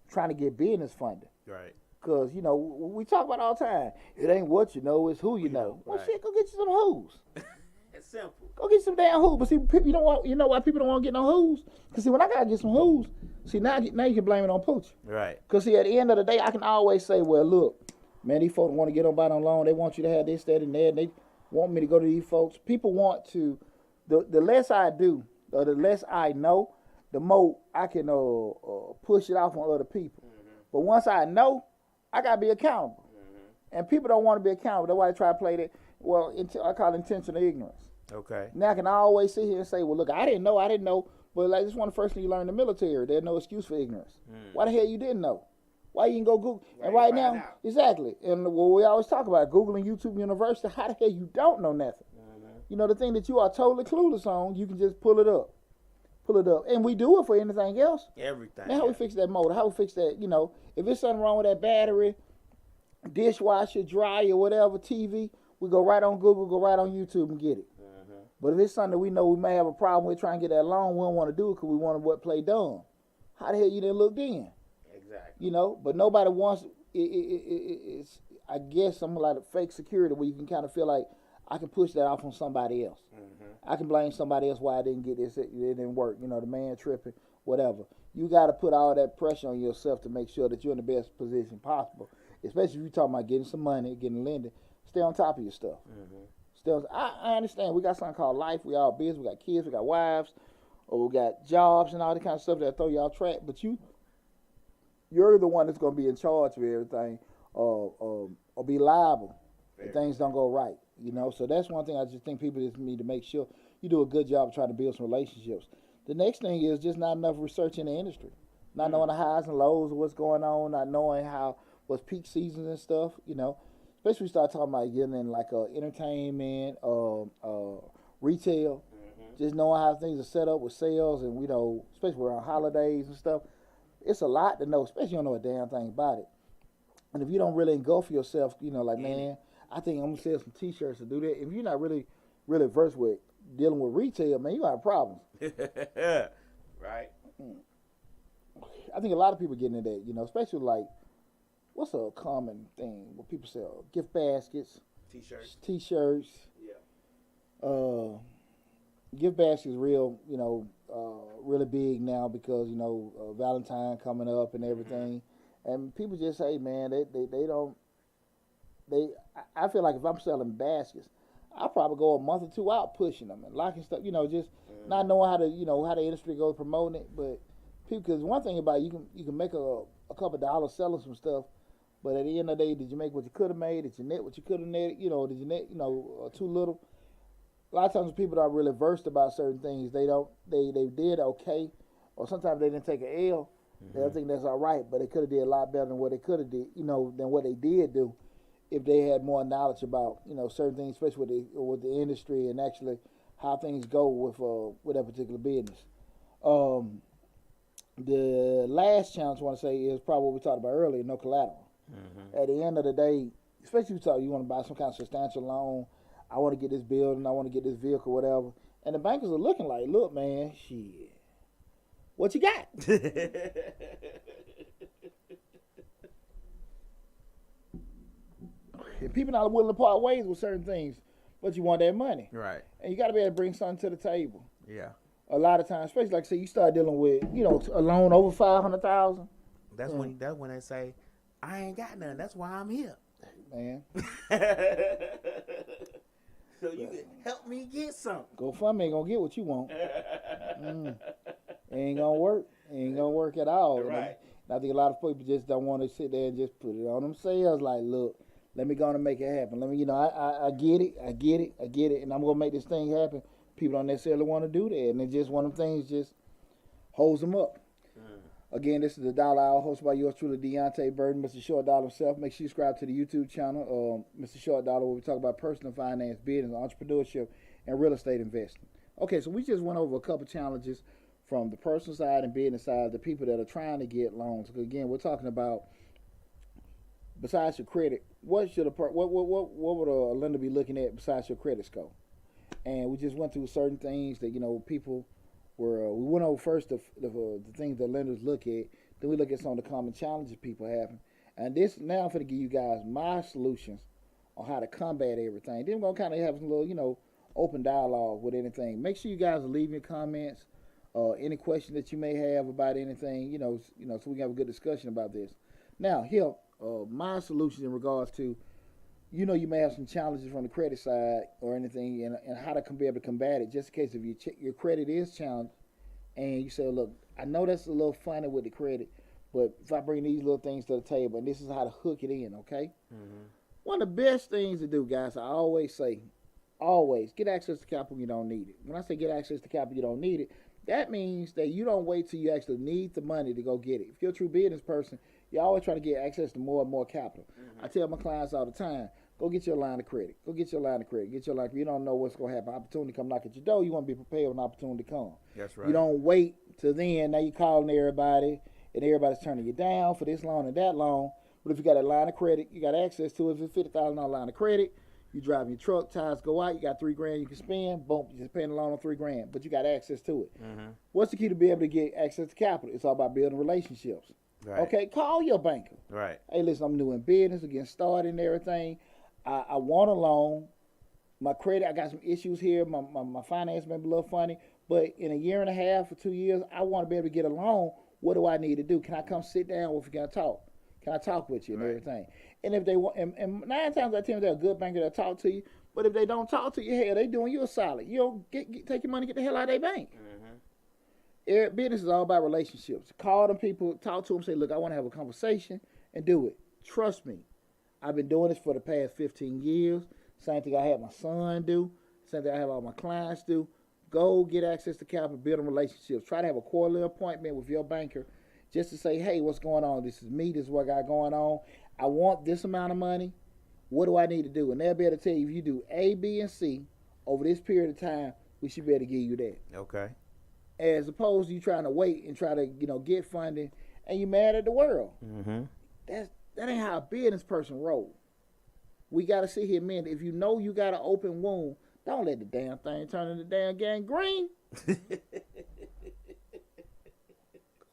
trying to get business funded. Right. Because, we talk about it all the time. It ain't what you know, it's who you know. Well, shit, go get you some who's. It's simple. Go get some damn who's. But see, people, you know why people don't want to get no who's? Because, see, when I got to get some who's, see, now you can blame it on Pooch. Right. Because, see, at the end of the day, I can always say, well, look, man, these folks want to get on by on loan. They want you to have this, that, and that. And they want me to go to these folks. People want to, the less I do, or the less I know, the more I can push it off on other people. But once I know, I got to be accountable. And people don't want to be accountable. That's why they try to play that. Well, I call it intentional ignorance. Okay. Now I can always sit here and say, well, look, I didn't know. But like, this is one of the first things you learn in the military. There's no excuse for ignorance. Why the hell you didn't know? Why you didn't go Google? And right now, exactly. And we always talk about Google and YouTube University. How the hell you don't know nothing? The thing that you are totally clueless on, you can just pull it up. And we do it for anything else. Everything. Now, how we fix that motor? How we fix that, if there's something wrong with that battery, dishwasher, dryer, whatever, TV, we go right on Google, go right on YouTube and get it. But if it's something that we know we may have a problem with trying to get that loan, we don't want to do it because we want what play done. How the hell you didn't look then? Exactly. But nobody wants, it's, I guess, something like a fake security where you can kind of feel like I can push that off on somebody else. I can blame somebody else why I didn't get this, it didn't work, the man tripping, whatever. You got to put all that pressure on yourself to make sure that you're in the best position possible, especially if you're talking about getting some money, getting lending. Stay on top of your stuff. I understand. We got something called life. We all busy. We got kids. We got wives. Or we got jobs and all that kind of stuff that throw you off track. But you're the one that's going to be in charge of everything or be liable if things don't go right. So that's one thing I just think people just need to make sure you do a good job of trying to build some relationships. The next thing is just not enough research in the industry. Not knowing the highs and lows of what's going on, not knowing what's peak seasons and stuff, Especially we start talking about getting in like entertainment, retail, just knowing how things are set up with sales and, especially around holidays and stuff. It's a lot to know, especially you don't know a damn thing about it. And if you don't really engulf yourself, man, I think I'm going to sell some T-shirts to do that. If you're not really versed with dealing with retail, man, you have problems. Right. I think a lot of people get into that, especially like, what's a common thing what people sell? Gift baskets. T-shirts. Yeah. Gift baskets is real, really big now because, Valentine coming up and everything. And people just say, man, I feel like if I'm selling baskets, I'll probably go a month or two out pushing them and locking stuff, just not knowing how to, how the industry goes promoting it. But people, because one thing about it, you can make a couple of dollars selling some stuff, but at the end of the day, did you make what you could have made? Did you net what you could have netted? Did you net, too little? A lot of times when people aren't really versed about certain things, they did okay, or sometimes they didn't take an L. They think that's all right, but they could have did a lot better than what they could have did, than what they did do, if they had more knowledge about, certain things, especially with the industry and actually how things go with that particular business. The last challenge I want to say is probably what we talked about earlier, no collateral. At the end of the day, especially if you want to buy some kind of substantial loan, I want to get this building, I want to get this vehicle, whatever, and the bankers are looking like, look, man, shit. What you got? And people not willing to part ways with certain things, but you want that money. Right. And you got to be able to bring something to the table. Yeah. A lot of times, especially like say you start dealing with, a loan over $500,000. That's when they say, I ain't got none. That's why I'm here. Man. So you can help me get something. GoFundMe ain't gonna get what you want. Ain't gonna work. Ain't gonna work at all. Right. And I think a lot of people just don't want to sit there and just put it on themselves. Like, look, let me go and make it happen. Let me, I get it, and I'm gonna make this thing happen. People don't necessarily want to do that, and it's just one of them things just holds them up. Again, this is the Dollar Hour, hosted by yours truly, Deonte Burden, Mr. Short Dollar himself. Make sure you subscribe to the YouTube channel, Mr. Short Dollar, where we talk about personal finance, business, entrepreneurship, and real estate investing. Okay, so we just went over a couple challenges from the personal side and business side, the people that are trying to get loans. Again, we're talking about, besides your credit, what would a lender be looking at besides your credit score? And we just went through certain things that people were. We went over first the things that lenders look at. Then we look at some of the common challenges people having. And this now I'm going to give you guys my solutions on how to combat everything. Then we're going to kind of have some little open dialogue with anything. Make sure you guys are leaving your comments. Any questions that you may have about anything, so we can have a good discussion about this. Now, here, my solutions in regards to, you may have some challenges from the credit side or anything, and how to be able to combat it. Just in case if your credit is challenged, and you say, look, I know that's a little funny with the credit, but if I bring these little things to the table, and this is how to hook it in, okay? One of the best things to do, guys, I always say, always get access to capital when you don't need it. When I say get access to capital, you don't need it. That means that you don't wait till you actually need the money to go get it. If you're a true business person, you're always trying to get access to more and more capital. I tell my clients all the time, go get your line of credit. Go get your line of credit. Get your line. You don't know what's going to happen. Opportunity come knock at your door. You want to be prepared when opportunity come. That's right. You don't wait till then. Now you're calling everybody, and everybody's turning you down for this loan and that loan. But if you got a line of credit, you got access to it. If it's a $50,000 line of credit, you driving your truck, tires go out, you got $3,000 you can spend, boom, you're just paying the loan on $3,000, but you got access to it. What's the key to be able to get access to capital? It's all about building relationships. Right. Okay, call your banker. Right. Hey, listen, I'm new in business, getting started and everything. I want a loan. My credit, I got some issues here. My finance may be a little funny, but in a year and a half or 2 years, I want to be able to get a loan. What do I need to do? Can I come sit down with you? Can I talk? Can I talk with you and everything? And if they want, and 9 times out of 10, they're a good banker, they'll talk to you. But if they don't talk to you, hell, they doing you a solid. You don't take your money, get the hell out of their bank. Business is all about relationships. Call them people, talk to them, say, look, I want to have a conversation, and do it. Trust me. I've been doing this for the past 15 years. Same thing I had my son do. Same thing I have all my clients do. Go get access to capital, build relationships. Try to have a quarterly appointment with your banker just to say, hey, what's going on? This is me. This is what I got going on. I want this amount of money. What do I need to do? And they'll be able to tell you, if you do A, B, and C over this period of time, we should be able to give you that. Okay. As opposed to you trying to wait and try to, get funding, and you mad at the world. That ain't how a business person rolls. We got to sit here, man. If you know you got an open wound, don't let the damn thing turn into damn gangrene.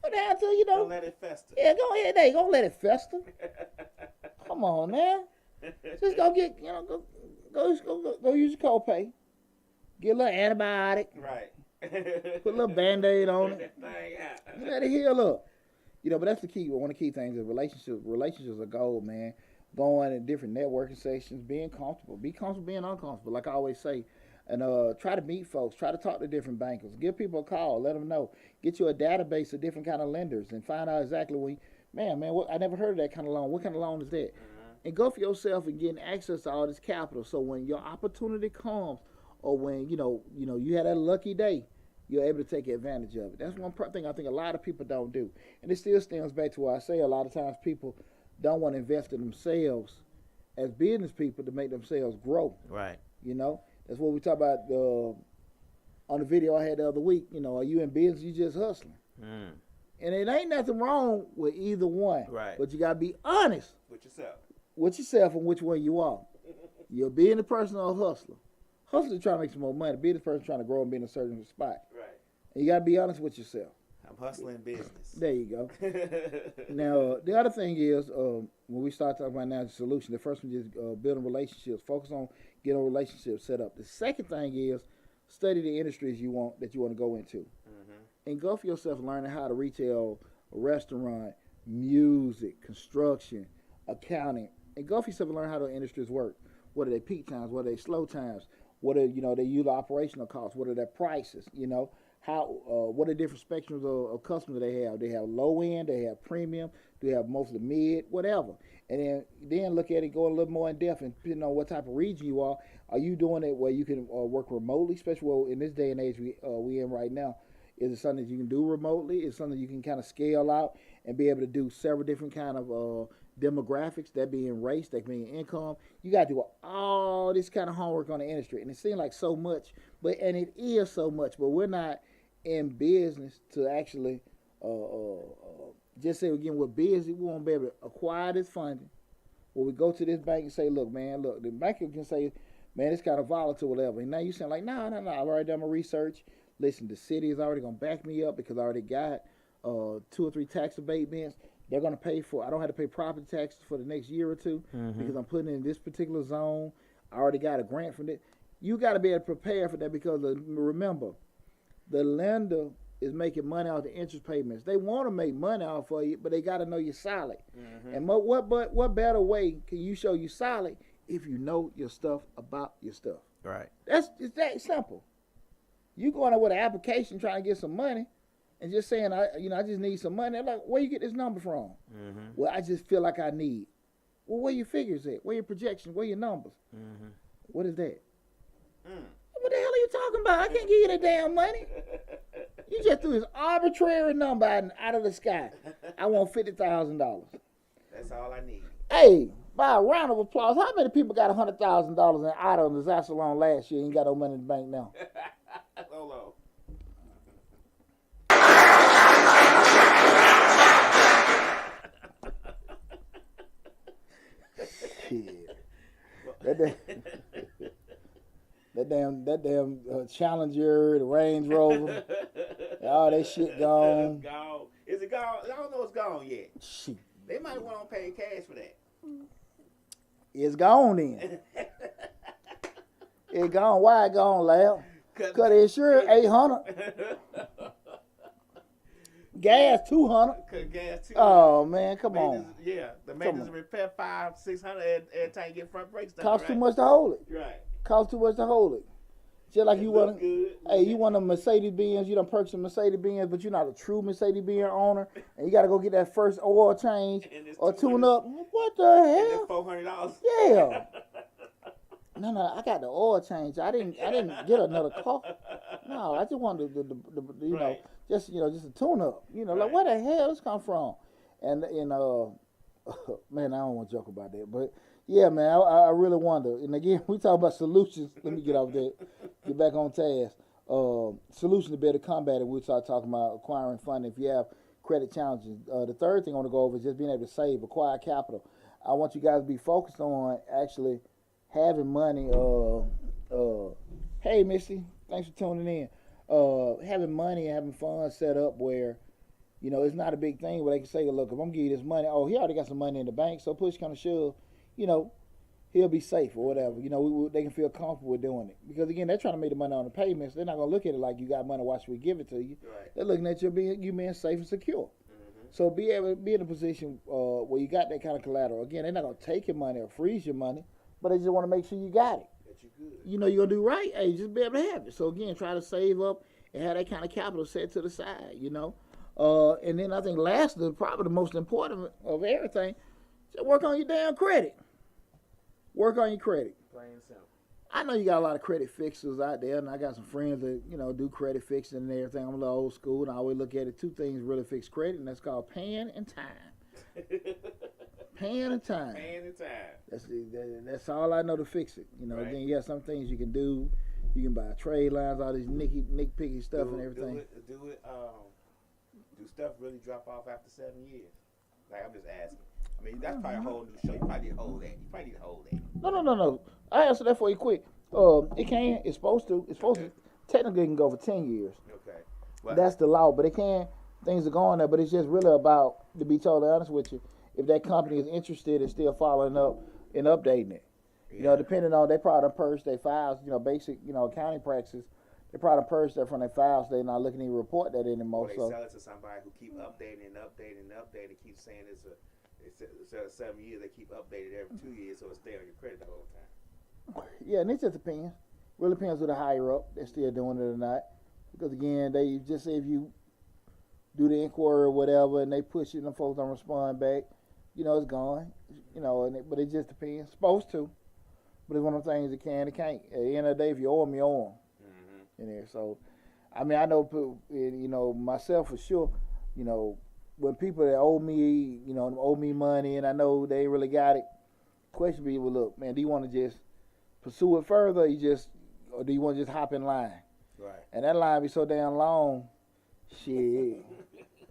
Go down to, Don't let it fester. Yeah, go ahead. There, go let it fester. Come on, man. Just go get, go use your copay. Get a little antibiotic. Right. Put a little Band-Aid on it. That thing out. Let it heal up. But that's the key. One of the key things is relationships. Relationships are gold, man. Going in different networking sessions, being comfortable. Be comfortable being uncomfortable, like I always say. And try to meet folks. Try to talk to different bankers. Give people a call. Let them know. Get you a database of different kind of lenders and find out exactly when. I never heard of that kind of loan. What kind of loan is that? And go for yourself and getting access to all this capital. So when your opportunity comes, or when you had that lucky day, you're able to take advantage of it. That's one thing I think a lot of people don't do. And it still stems back to what I say. A lot of times people don't want to invest in themselves as business people to make themselves grow. Right. That's what we talk about on the video I had the other week. Are you in business? You just hustling. And it ain't nothing wrong with either one. Right. But you got to be honest with yourself and which one you are. You're a business person or a hustler. Hustler trying to make some more money. Business person trying to grow and be in a certain spot. Right. And you got to be honest with yourself. I'm hustling business. There you go. Now, the other thing is, when we start talking about now the solution, the first one is building relationships. Focus on getting a relationship set up. The second thing is study the industries you want to go into. Engulf yourself learning how to retail, a restaurant, music, construction, accounting. Engulf yourself and learn how the industries work. What are they peak times? What are they slow times? What are their user operational costs? What are their prices? How what are different spectrums of customers they have? They have low end, they have premium, they have mostly mid, whatever. And then look at it, go a little more in depth, and depending on what type of region you are you doing it where you can work remotely? Especially in this day and age we in right now, is it something that you can do remotely? Is it something you can kind of scale out and be able to do several different kind of demographics, that being race, that being income. You got to do all this kind of homework on the industry, and it seems like so much, and it is so much, but we're not in business to actually just say again we're busy. We won't be able to acquire this funding. When we go to this bank and say, look, the banker can say, man, it's kind of volatile, whatever. And now you saying like, no, I've already done my research. Listen, the city is already gonna back me up because I already got 2 or 3 tax abatements. They're gonna pay for. I don't have to pay property taxes for the next year or two because I'm putting in this particular zone. I already got a grant from it. You got to be able to prepare for that because remember, the lender is making money off the interest payments. They want to make money off of you, but they got to know you're solid. And what better way can you show you solid if you know your stuff about your stuff? Right. It's that simple. You going out with an application trying to get some money, and just saying I just need some money. They're like, where you get this number from? Well, I just feel like I need. Well, where your figures at? Where your projections? Where your numbers? What is that? What the hell are you talking about? I can't give you the damn money. You just threw this arbitrary number out of the sky. I want $50,000. That's all I need. Hey, by a round of applause, how many people got $100,000 in auto and disaster loan last year and ain't got no money in the bank now? Hold on. Shit. That damn Challenger, the Range Rover, all that shit gone. Gone. Is it gone? I don't know it's gone yet. Shit. They might want to pay cash for that. It's gone then. It gone. Why it gone, Lab? Cause the insurance $800. Gas $200. Gas $200. Oh man, come on. Yeah, the maintenance and repair $500-$600 every time you get front brakes done. Costs right? too much to hold it. Right. Costs too much to hold it. Just like It you look want, good. hey, you want a Mercedes Benz. You done purchased a Mercedes Benz, but you're not a true Mercedes Benz owner, and you got to go get that first oil change or tune up. What the hell? $400. Yeah. No, I got the oil change. I didn't get another car. No, I just wanted the Right. just a tune up. Right. Like where the hell this come from? And man, I don't want to joke about that, but yeah, man, I really wonder. And again, we talk about solutions. Let me get off that. Get back on task. Solutions to better combat it. We start talking about acquiring funding if you have credit challenges. The third thing I want to go over is just being able to save, acquire capital. I want you guys to be focused on actually having money. Hey, Missy, thanks for tuning in. Having money and having funds set up where, it's not a big thing where they can say, look, if I'm giving you this money, he already got some money in the bank, so push kind of shove, he'll be safe or whatever. They can feel comfortable with doing it. Because, again, they're trying to make the money on the payments. They're not going to look at it like you got money, watch we give it to you. Right. They're looking at you being safe and secure. So be in a position where you got that kind of collateral. Again, they're not going to take your money or freeze your money, but they just want to make sure you got it. That you good. You're going to do right. Hey, just be able to have it. So, again, try to save up and have that kind of capital set to the side, And then I think lastly, probably the most important of everything, just work on your damn credit. Work on your credit. Plain and simple. I know you got a lot of credit fixers out there, and I got some friends that, do credit fixing and everything. I'm a little old school, and I always look at it. 2 things really fix credit, and that's called paying and time. Paying and time. Paying and time. That's all I know to fix it. Right. Again, you got some things you can do. You can buy trade lines, all this nitpicky stuff and everything. Do stuff really drop off after 7 years? Like, I'm just asking. I mean, that's probably a whole new show. You probably need to hold that. No. I answer that for you quick. It can. It's supposed to. Technically, it can go for 10 years. Okay. Well, That's the law, but it can. Things are going there, but it's just really about, to be totally honest with you, if that company is interested in still following up and updating it. Depending on, they probably purge their files, basic, accounting practices. They probably purge that from their files. They're not looking to even report that anymore. Or they So sell it to somebody who keep updating and keep saying it's 7 years. They keep updating every 2 years, so it stay on your credit the whole time. yeah, and it just depends. Really depends who the higher up. They're still doing it or not. Because again, they just say if you do the inquiry or whatever, and they push it, and the folks don't respond back, it's gone. But it just depends. Supposed to, but it's one of the things that can and can't. At the end of the day, if you owe them, you owe them. In there, so I mean, I know, myself for sure. When people that owe me, owe me money, and I know they ain't really got it. Question be, well, look, man, do you want to just pursue it further, or do you want to just hop in line? Right. And that line be so damn long, shit.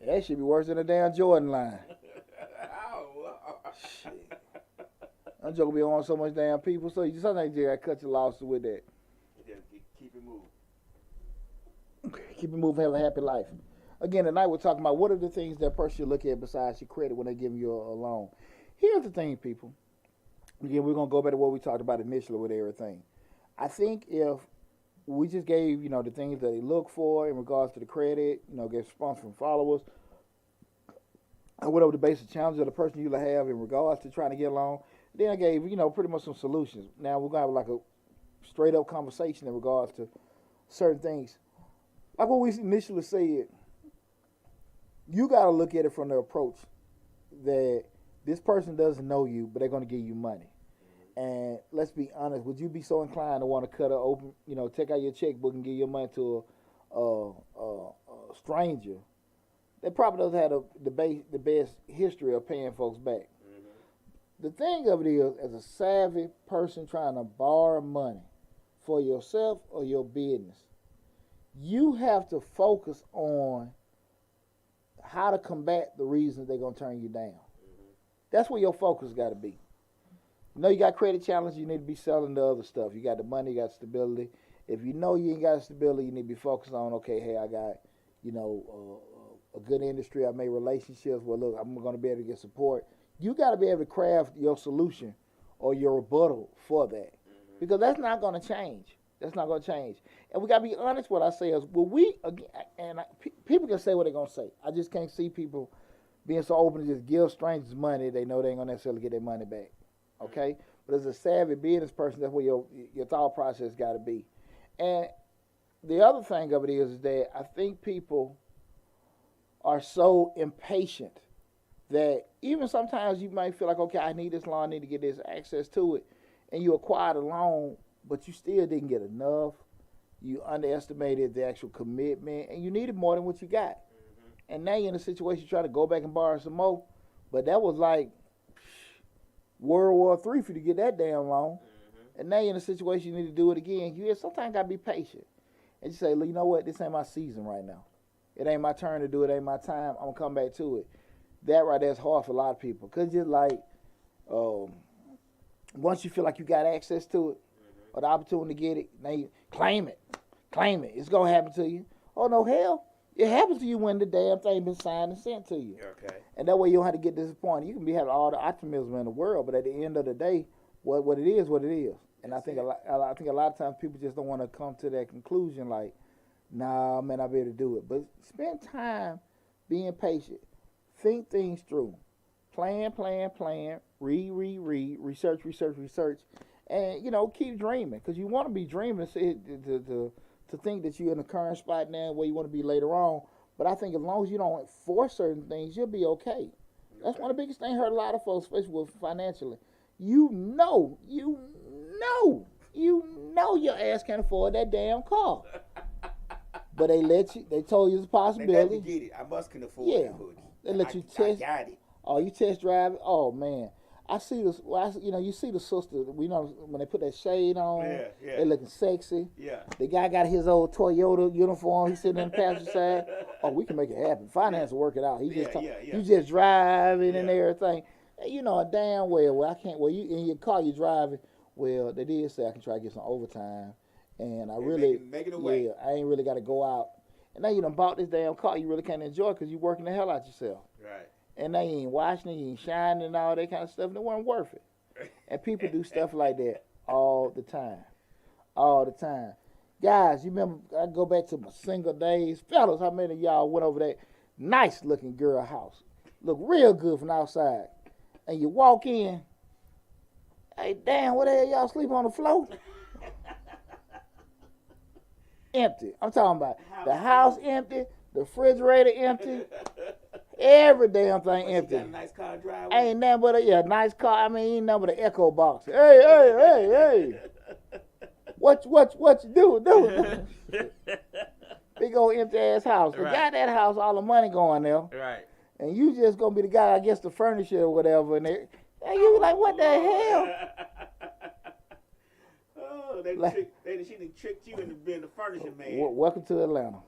That should be worse than a damn Jordan line. Shit. I'm joking, be on so much damn people, so sometimes you gotta cut your losses with that. Just keep it moving. Keep it moving, have a happy life. Again, tonight we're talking about what are the things that a person should look at besides your credit when they give you a loan. Here's the thing, people. Again, we're going to go back to what we talked about initially with everything. I think if we just gave, the things that they look for in regards to the credit, get response from followers, and whatever the basic challenges of the person you have in regards to trying to get a loan, then I gave, pretty much some solutions. Now we're going to have like a straight up conversation in regards to certain things. Like what we initially said, you got to look at it from the approach that this person doesn't know you, but they're going to give you money. And let's be honest, would you be so inclined to want to cut open, take out your checkbook and give your money to a stranger that probably doesn't have the best history of paying folks back? The thing of it is, as a savvy person trying to borrow money for yourself or your business, you have to focus on how to combat the reasons they're going to turn you down. That's where your focus got to be. You got credit challenges, you need to be selling the other stuff. You got the money, you got stability. If you know you ain't got stability, you need to be focused on, okay, hey, I got, a good industry. I made relationships. Well, look, I'm going to be able to get support. You got to be able to craft your solution or your rebuttal for that. Because that's not going to change. That's not going to change. And we got to be honest what I say is, people can say what they're going to say. I just can't see people being so open to just give strangers money they know they ain't going to necessarily get their money back. Okay? But as a savvy business person, that's where your thought process got to be. And the other thing of it is that I think people are so impatient that even sometimes you might feel like, okay, I need this loan, I need to get this access to it, and you acquired a loan, but you still didn't get enough. You underestimated the actual commitment, and you needed more than what you got. And now you're in a situation trying to go back and borrow some more, but that was like World War III for you to get that damn loan. And now you're in a situation you need to do it again. You sometimes got to be patient. And you say, look, you know what, this ain't my season right now. It ain't my turn to do it, ain't my time. I'm going to come back to it. That right there is hard for a lot of people. Because just like, once you feel like you got access to it, or the opportunity to get it, now you claim it. Claim it. It's going to happen to you. Oh, no, hell. It happens to you when the damn thing been signed and sent to you. Okay. And that way you don't have to get disappointed. You can be having all the optimism in the world, but at the end of the day, what it is, what it is. And I think a lot of times people just don't want to come to that conclusion like, nah, man, I better do it. But spend time being patient. Think things through. Plan. Read. Research. And, keep dreaming. Because you want to be dreaming to think that you're in the current spot now where you want to be later on. But I think as long as you don't force certain things, you'll be okay. That's one of the biggest things I heard a lot of folks, especially with financially. You know your ass can't afford that damn car. But they told you it's a possibility. Let me get it. I must can afford it. They let you test. I got it. Oh, you test drive it? Oh, man. I see this. You see the sister. We know when they put that shade on. Yeah. They looking sexy. Yeah. The guy got his old Toyota uniform. He's sitting on the passenger side. Oh, we can make it happen. Finance will work it out. You just driving and everything. And you know damn well I can't. Well, you in your car, you driving. Well, they did say I can try to get some overtime, and I really make it away. Yeah, I ain't really got to go out. And now you done bought this damn car. You really can't enjoy it because you working the hell out yourself. Right. And they ain't washing it, you ain't shining and all that kind of stuff. And it wasn't worth it. And people do stuff like that all the time. All the time. Guys, you remember, I go back to my single days. Fellas, how many of y'all went over that nice looking girl house? Look real good from outside. And you walk in, hey, damn, what the hell y'all sleep on the floor? empty. I'm talking about the house empty, the refrigerator empty, every damn thing empty. Got a nice car driveway. Ain't nothing but a nice car. I mean, ain't nothing but an echo box. Hey. What you do? Big old empty ass house. We got that house, all the money going there. Right. And you just gonna be the guy, I guess, the furniture or whatever. And you be like, what the hell? Oh, she done tricked you into being the furniture man. Welcome to Atlanta.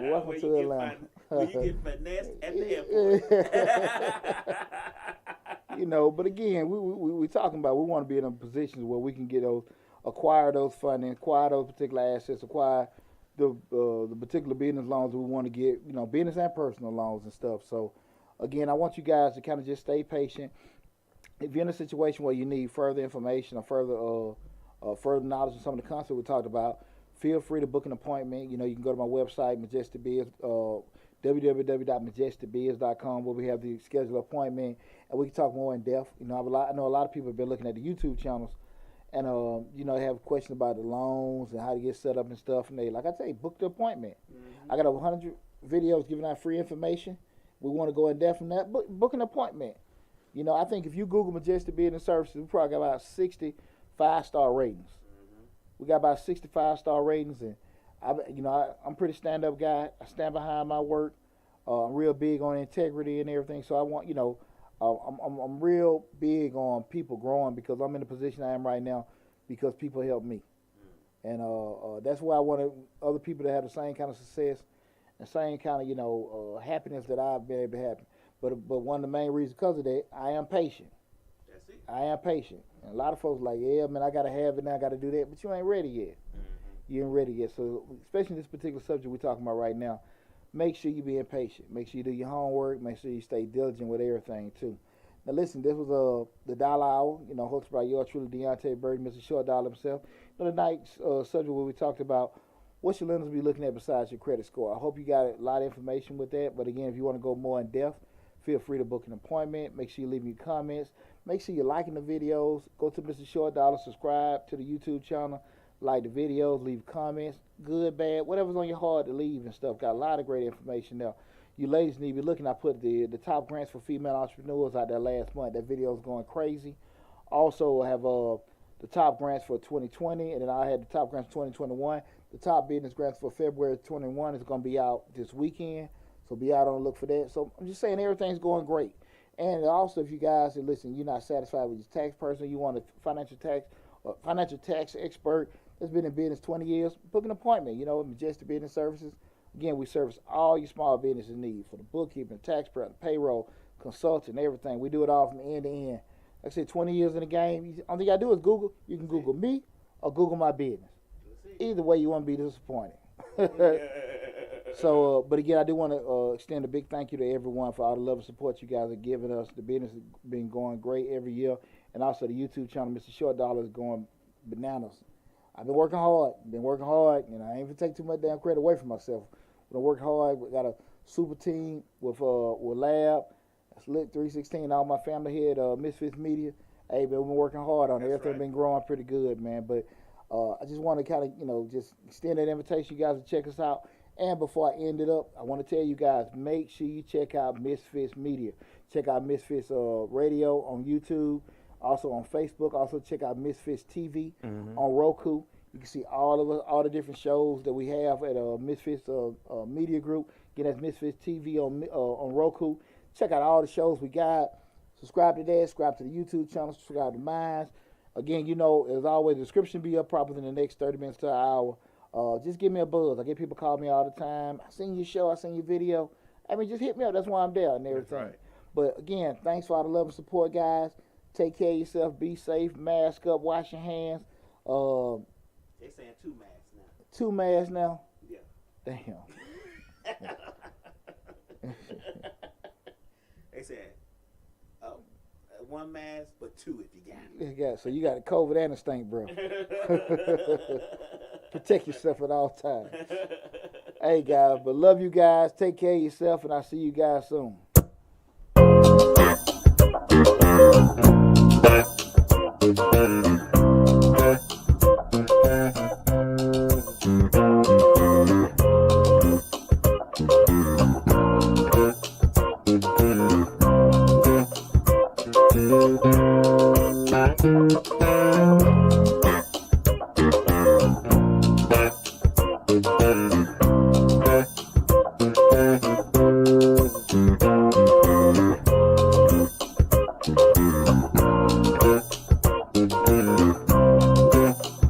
Welcome to Atlanta. Where you get finessed at the airport. But again, we talking about we want to be in a position where we can get acquire those funding, acquire those particular assets, acquire the particular business loans we want to get, business and personal loans and stuff. So again, I want you guys to kind of just stay patient. If you're in a situation where you need further information or further knowledge of some of the concepts we talked about, feel free to book an appointment. You can go to my website, Majestic Biz, www.majesticbiz.com, where we have the scheduled appointment, and we can talk more in depth. I know a lot of people have been looking at the YouTube channels, and they have questions about the loans and how to get set up and stuff. And they, like I say, book the appointment. Mm-hmm. I got over 100 videos giving out free information. We want to go in depth on that. Book an appointment. I think if you Google Majestic Business Services, we probably got about 60 5-star ratings. Mm-hmm. We got about 65-star ratings, and I'm pretty stand-up guy. I stand behind my work. I'm real big on integrity and everything. So I want, I'm real big on people growing because I'm in the position I am right now because people help me, and that's why I want other people to have the same kind of success and same kind of happiness that I've been able to have. But one of the main reasons because of that, I am patient. That's it. I am patient. And a lot of folks like, yeah, man, I got to have it now, I got to do that. But you ain't ready yet. Mm-hmm. You ain't ready yet. So especially this particular subject we're talking about right now, make sure you be patient. Make sure you do your homework. Make sure you stay diligent with everything, too. Now, listen, this was the Dollar Hour, hosted by yours truly, Deonte Burden, Mr. Short Dollar himself. Tonight's subject where we talked about what should lenders be looking at besides your credit score. I hope you got a lot of information with that. But, again, if you want to go more in depth, feel free to book an appointment. Make sure you leave me comments. Make sure you're liking the videos. Go to Mr. Short Dollar, subscribe to the YouTube channel, like the videos, leave comments, good, bad, whatever's on your heart to leave and stuff. Got a lot of great information there. You ladies need to be looking. I put the top grants for female entrepreneurs out there last month. That video is going crazy. Also, I have the top grants for 2020, and then I had the top grants for 2021. The top business grants for February 21 is going to be out this weekend. So be out on the look for that. So I'm just saying everything's going great. And also, if you guys are listening, you're not satisfied with your tax person, you want a financial tax expert that's been in business 20 years, book an appointment. Majestic Business Services. Again, we service all your small businesses need for the bookkeeping, tax prep, payroll, consulting, everything. We do it all from end to end. Like I said, 20 years in the game. Only thing you got to do is Google. You can Google me or Google my business. Either way, you won't be disappointed. So, but again, I do want to extend a big thank you to everyone for all the love and support you guys are giving us. The business has been going great every year. And also the YouTube channel, Mr. Short Dollar, is going bananas. I've been working hard. I ain't going to take too much damn credit away from myself. We're working hard. We got a super team with Lab, Slick 316, all my family here at Misfits Media. Hey, man, we've been working hard on it. Everything been growing pretty good, man. But I just want to kind of, just extend that invitation you guys to check us out. And before I end it up, I want to tell you guys, make sure you check out Misfits Media. Check out Misfits Radio on YouTube, also on Facebook. Also check out Misfits TV on Roku. You can see all the different shows that we have at Misfits Media Group. Again, that's Misfits TV on Roku. Check out all the shows we got. Subscribe to that. Subscribe to the YouTube channel. Subscribe to mine. Again, as always, the description be up probably in the next 30 minutes to an hour. Just give me a buzz. I get people call me all the time. I seen your show. I seen your video. I mean, just hit me up. That's why I'm there and everything. That's right. But again, thanks for all the love and support, guys. Take care of yourself. Be safe. Mask up. Wash your hands. They saying 2 masks now. 2 masks now? Yeah. Damn. They said 1 mask, but 2 if you got it. Yeah, so you got a COVID and a stink, bro. Protect yourself at all times. Hey, guys, but love you guys. Take care of yourself, and I'll see you guys soon.